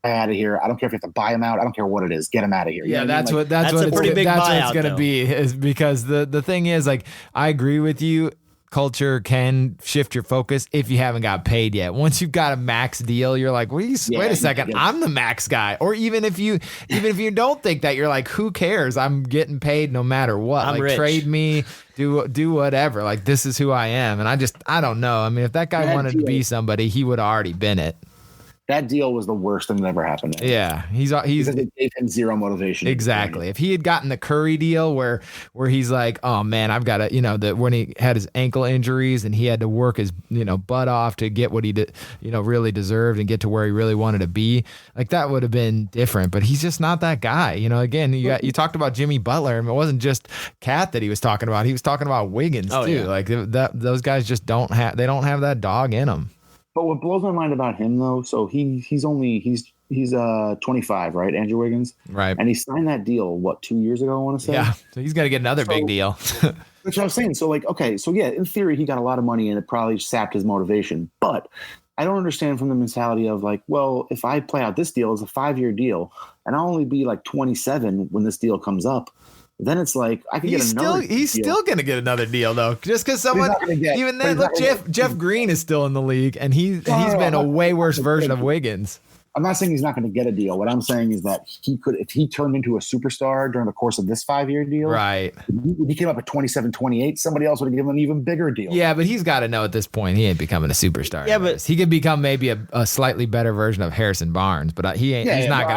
out of here. I don't care if you have to buy him out. I don't care what it is. Get him out of here. Yeah, that's what it's going to be. Is because the thing is, like, I agree with you. Culture can shift your focus if you haven't got paid yet. Once you've got a max deal, you're like, wait a second, I'm the max guy. Or even if you don't think that, you're like, who cares? I'm getting paid no matter what. I'm rich. Trade me, do whatever. Like, this is who I am. And I don't know. I mean, if that guy wanted to be somebody, he would have already been it. That deal was the worst thing that ever happened to him. Yeah, he's because it gave him zero motivation. Exactly. If he had gotten the Curry deal where he's like, oh man, I've got to, when he had his ankle injuries and he had to work his butt off to get what he did, really deserved and get to where he really wanted to be, like that would have been different. But he's just not that guy. Again, you talked about Jimmy Butler, and it wasn't just Cat that he was talking about. He was talking about Wiggins too. Yeah. Like those guys just don't have that dog in them. But what blows my mind about him, though, so he's 25, right? Andrew Wiggins, right? And he signed that deal 2 years ago, I want to say. Yeah, so he's got to get another big deal. That's what I was saying. So in theory, he got a lot of money, and it probably sapped his motivation. But I don't understand from the mentality of like, well, if I play out this deal, it's a 5-year deal, and I'll only be like 27 when this deal comes up. Then it's like I can get another. He's still going to get another deal though, just because someone. Even then, look, Jeff Green is still in the league, and he's been a way worse version of Wiggins. I'm not saying he's not going to get a deal. What I'm saying is that he could, if he turned into a superstar during the course of this 5-year deal, right? If he came up at 27, 28, somebody else would have given him an even bigger deal. Yeah, but he's got to know at this point he ain't becoming a superstar. Yeah, but he could become maybe a slightly better version of Harrison Barnes, but he ain't. He's not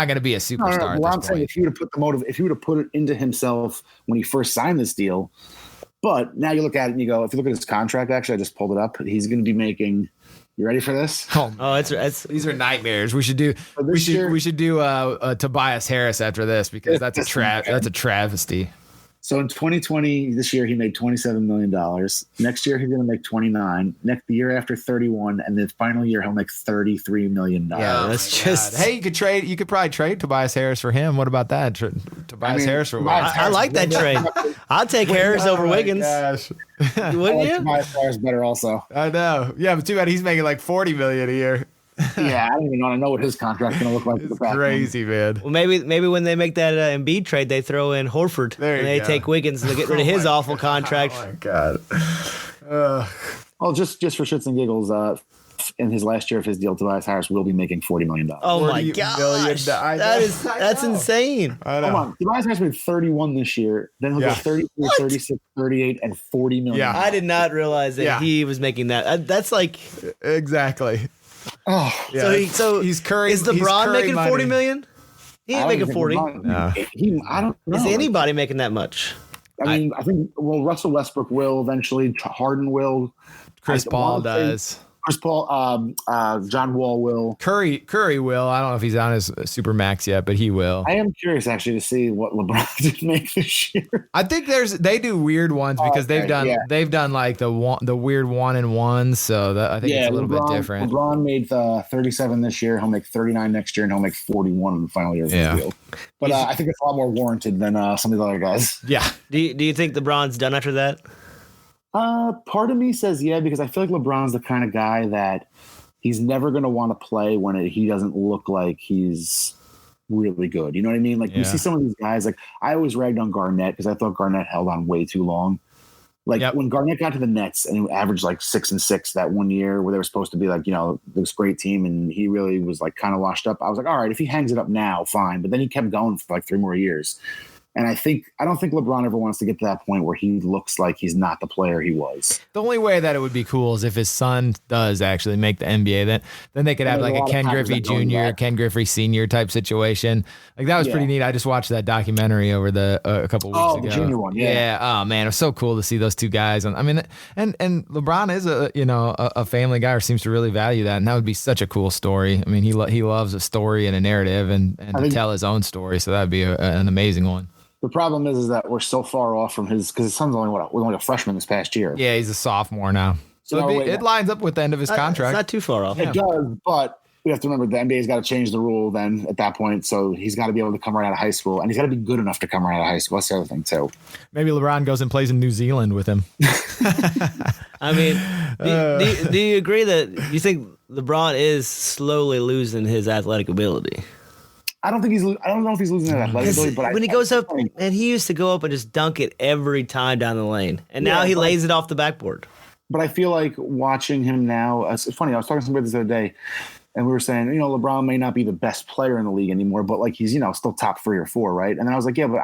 going to be a superstar. Well, I'm saying if he would have put it into himself when he first signed this deal, but now you look at it and you go, if you look at his contract, actually, I just pulled it up. He's going to be making. You ready for this? Oh, it's these are nightmares. We should do Tobias Harris after this because that's a travesty. So in 2020, this year he made $27 million. Next year he's going to make 29. The year after 31, and the final year he'll make $33 million. Yeah, that's just. Hey, you could probably trade Tobias Harris for him. What about that? Tobias Harris for Wiggins. I like that trade. I'll take Harris over Wiggins. Gosh. Wouldn't you? Tobias Harris better also. I know. Yeah, but too bad he's making like $40 million a year. Yeah, I don't even want to know what his contract's going to look like. It's crazy, man. Well, maybe when they make that Embiid trade, they throw in Horford. And they take Wiggins and they get rid of his awful contract. Oh, my God. Well, just for shits and giggles, in his last year of his deal, Tobias Harris will be making $40 million. Oh, my gosh. That's insane. Hold on. Tobias Harris made 31 this year. Then he'll go 33, 36, 38, and $40 million. Yeah. I did not realize that he was making that. That's like. Exactly. Oh, yeah. So he's Curry. Is LeBron making $40 million? He ain't making 40. No. I don't know. Is anybody making that much? I think Russell Westbrook will eventually. Harden will. Chris Paul does. Chris Paul, John Wall will. Curry will. I don't know if he's on his super max yet, but he will. I am curious actually to see what LeBron did make this year. I think they do weird ones because they've done like the weird 1-and-1s. So I think it's a little bit different. LeBron made 37 this year. He'll make 39 next year, and he'll make 41 in the final year of his deal. But I think it's a lot more warranted than some of the other guys. Yeah. Do you think LeBron's done after that? Part of me says yeah, because I feel like LeBron's the kind of guy that he's never going to want to play when he doesn't look like he's really good. You know what I mean? Like you see some of these guys, like I always ragged on Garnett because I thought Garnett held on way too long. Like when Garnett got to the Nets and he averaged like 6-6 that one year where they were supposed to be like, this great team, and he really was like kind of washed up. I was like, all right, if he hangs it up now, fine. But then he kept going for like 3 more years. And I don't think LeBron ever wants to get to that point where he looks like he's not the player he was. The only way that it would be cool is if his son does actually make the NBA. Then they could have like a Ken Griffey Jr., Ken Griffey Sr. type situation. Like that was pretty neat. I just watched that documentary over a couple weeks ago. The junior one, yeah. Oh man, it was so cool to see those two guys. And I mean, and LeBron is a family guy, or seems to really value that, and that would be such a cool story. I mean, he loves a story and a narrative, and to tell his own story. So that would be an amazing one. The problem is that we're so far off from his, because his son's only a freshman this past year. Yeah, he's a sophomore now. So it lines up with the end of his contract. It's not too far off. It does, but we have to remember the NBA's got to change the rule then at that point. So he's got to be able to come right out of high school, and he's got to be good enough to come right out of high school. That's the other thing too. Maybe LeBron goes and plays in New Zealand with him. I mean, do you agree that you think LeBron is slowly losing his athletic ability? I don't know if he's losing that athletic ability, but when he goes up, and he used to go up and just dunk it every time down the lane, and now he lays it off the backboard. But I feel like watching him now, it's funny, I was talking to somebody this other day, and we were saying, LeBron may not be the best player in the league anymore, but like he's, still top 3 or 4, right? And then I was like, yeah, but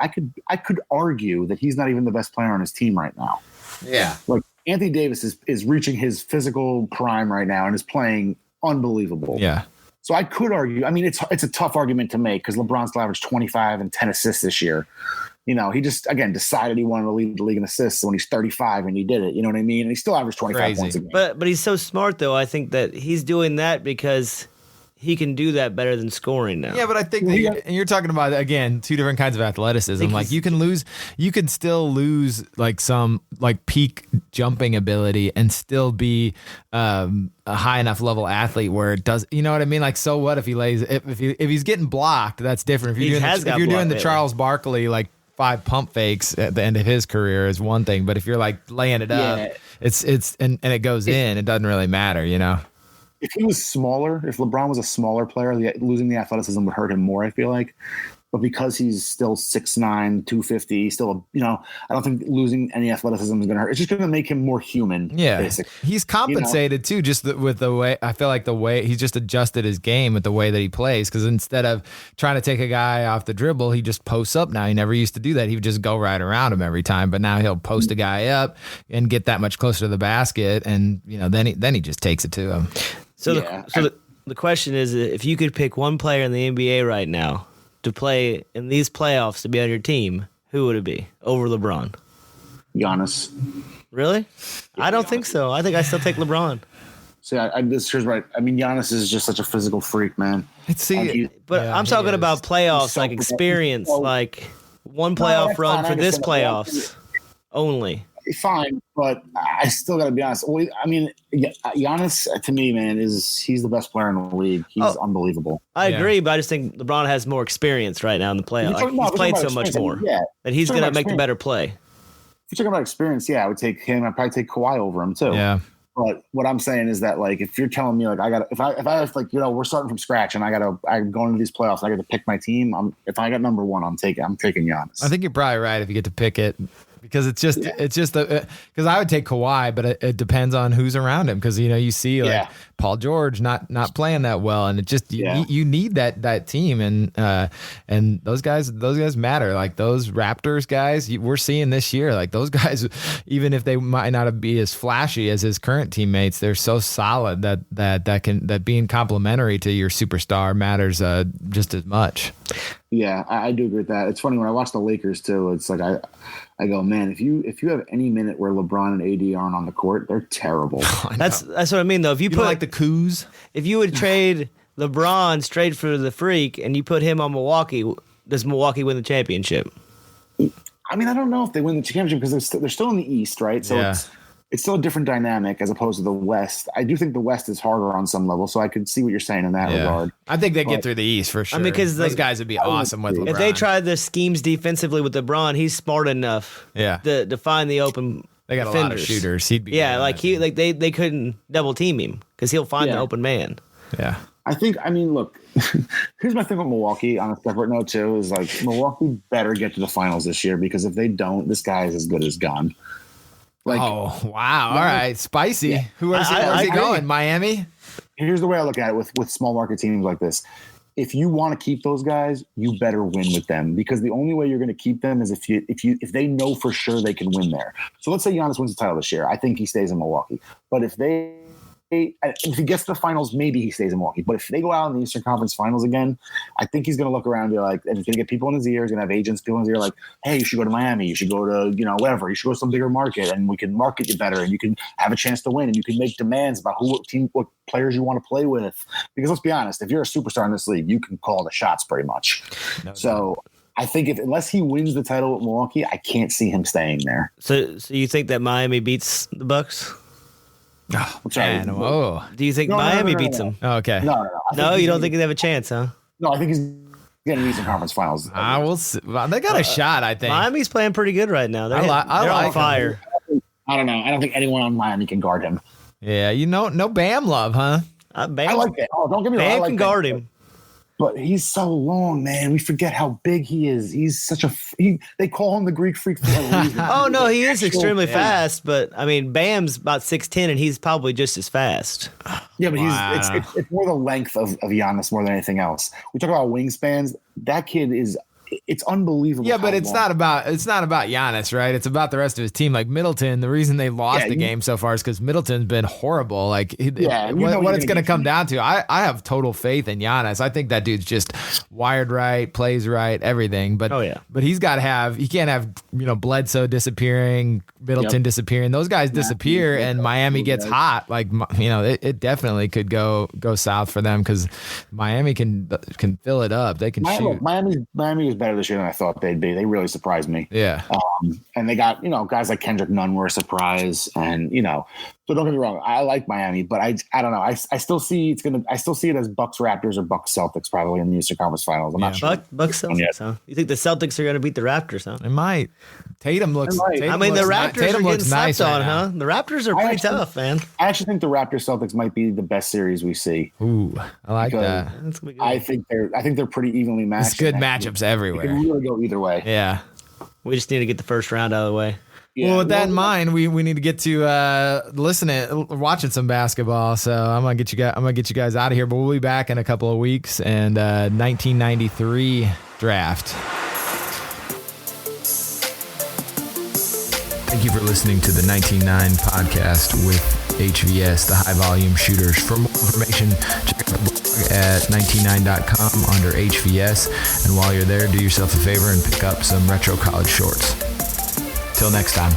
I could argue that he's not even the best player on his team right now. Yeah. Like Anthony Davis is reaching his physical prime right now and is playing unbelievable. Yeah. So I could argue, I mean, it's a tough argument to make because LeBron still averaged 25 and 10 assists this year. He just, again, decided he wanted to lead the league in assists when he's 35, and he did it. You know what I mean? And he still averaged 25 points a game. But he's so smart, though. I think that he's doing that because he can do that better than scoring now. Yeah, but I think that you're talking about, again, 2 different kinds of athleticism. Like you can still lose like some like peak jumping ability and still be a high enough level athlete where it does, you know what I mean? Like, so what if he lays, if he's getting blocked, that's different. If you're doing the Charles Barkley, like 5 pump fakes at the end of his career is one thing, but if you're like laying it up, it's and it goes in, it doesn't really matter, If he was smaller, if LeBron was a smaller player, losing the athleticism would hurt him more, I feel like. But because he's still 6'9", 250, still, I don't think losing any athleticism is going to hurt. It's just going to make him more human. Yeah. Basically. He's compensated too, just with the way, I feel like the way he's just adjusted his game with the way that he plays. Because instead of trying to take a guy off the dribble, he just posts up now. He never used to do that. He would just go right around him every time. But now he'll post a guy up and get that much closer to the basket. And, then he just takes it to him. So the question is, if you could pick one player in the NBA right now to play in these playoffs to be on your team, who would it be over LeBron? Giannis. Really? I don't think so. I think I still take LeBron. See, this here's right. I mean, Giannis is just such a physical freak, man. I'm talking about playoffs, like experience, like one playoff run for this playoffs only. Fine, but I still got to be honest. I mean, Giannis to me, man, he's the best player in the league. He's unbelievable. I agree, but I just think LeBron has more experience right now in the playoffs. He's played so much more that he's going to make the better play. If you're talking about experience, I would take him. I'd probably take Kawhi over him too. Yeah. But what I'm saying is that, like, if you're telling me, like, if I have, like, we're starting from scratch and I'm going into these playoffs, and I got to pick my team. If I got number 1, I'm taking Giannis. I think you're probably right if you get to pick it. Because because I would take Kawhi, but it depends on who's around him. Because you see like Paul George not playing that well, and it just you need that team, and those guys matter. Like those Raptors guys, we're seeing this year. Like those guys, even if they might not be as flashy as his current teammates, they're so solid that being complimentary to your superstar matters just as much. Yeah, I do agree with that. It's funny when I watch the Lakers too. It's like I go, man, if you have any minute where LeBron and AD aren't on the court, they're terrible. That's what I mean, though. If you put like the Coos, if you would trade LeBron straight for the Freak and you put him on Milwaukee, does Milwaukee win the championship? I mean, I don't know if they win the championship because they're still in the East, right? So it's still a different dynamic as opposed to the West. I do think the West is harder on some level, so I could see what you're saying in that regard. I think they get through the East for sure. I mean, because those guys would be awesome with LeBron. If they tried the schemes defensively with LeBron, he's smart enough to find the open They got defenders. A lot of shooters. He'd be they couldn't double team him because he'll find the open man. Yeah. I mean, look, here's my thing with Milwaukee on a separate note too, is like Milwaukee better get to the finals this year because if they don't, this guy is as good as gone. Like, oh, wow. All right. Spicy. Yeah. Where's he going? Miami? Here's the way I look at it with small market teams like this. If you want to keep those guys, you better win with them because the only way you're going to keep them is if they know for sure they can win there. So let's say Giannis wins the title this year. I think he stays in Milwaukee. But if he gets to the finals, maybe he stays in Milwaukee. But if they go out in the Eastern Conference Finals again, I think he's going to look around and be like, and he's going to get people in his ear. He's going to have agents, people in his ear, like, hey, you should go to Miami. You should go to, whatever. You should go to some bigger market, and we can market you better, and you can have a chance to win, and you can make demands about what players you want to play with. Because let's be honest, if you're a superstar in this league, you can call the shots pretty much. I think unless he wins the title with Milwaukee, I can't see him staying there. So you think that Miami beats the Bucks? Oh, man, whoa. Do you think Miami beats them? Oh, okay. No. You don't think they have a chance, huh? No, I think he's going to Eastern Conference Finals. We'll see. Well, they got a shot, I think. Miami's playing pretty good right now. They're on fire. I don't know. I don't think anyone on Miami can guard him. Yeah, no Bam love, huh? Bam, I like that. Oh, don't get me wrong. Bam I can guard him. But he's so long, man. We forget how big he is. He's such they call him the Greek freak for a reason. Oh, no, he is extremely fast. But, I mean, Bam's about 6'10", and he's probably just as fast. Yeah, but it's more the length of Giannis more than anything else. We talk about wingspans. That kid is – it's unbelievable. Yeah, but it's not about Giannis, right? It's about the rest of his team. Like Middleton, the reason they lost the game so far is because Middleton's been horrible. Like what it's going to come down to, I have total faith in Giannis. I think that dude's just wired right, plays right, everything. But but he can't have Bledsoe disappearing, Middleton disappearing. Those guys disappear, and Miami gets hot. Like it definitely could go south for them because Miami can fill it up. They can shoot. Miami is better this year than I thought they'd be. They really surprised me. Yeah. And they got, guys like Kendrick Nunn were a surprise. And, so don't get me wrong. I like Miami, but I don't know. I still see it as Bucks Raptors or Bucks Celtics probably in the Eastern Conference Finals. I'm not sure. Bucks Celtics, huh? You think the Celtics are going to beat the Raptors, huh? It might. Tatum looks. The Raptors are getting slept on, huh? The Raptors are pretty tough, man. I actually think the Raptors Celtics might be the best series we see. Ooh, I like that. I think they're pretty evenly matched. It's good matchups everywhere. It can really go either way. Yeah. We just need to get the first round out of the way. Yeah, well, with that in mind, we need to get to watching some basketball. So I'm gonna get you guys out of here. But we'll be back in a couple of weeks and 1993 draft. Thank you for listening to the 99 podcast with HVS, the High Volume Shooters. For more information, check out the blog at 99.com under HVS. And while you're there, do yourself a favor and pick up some retro college shorts. Till next time.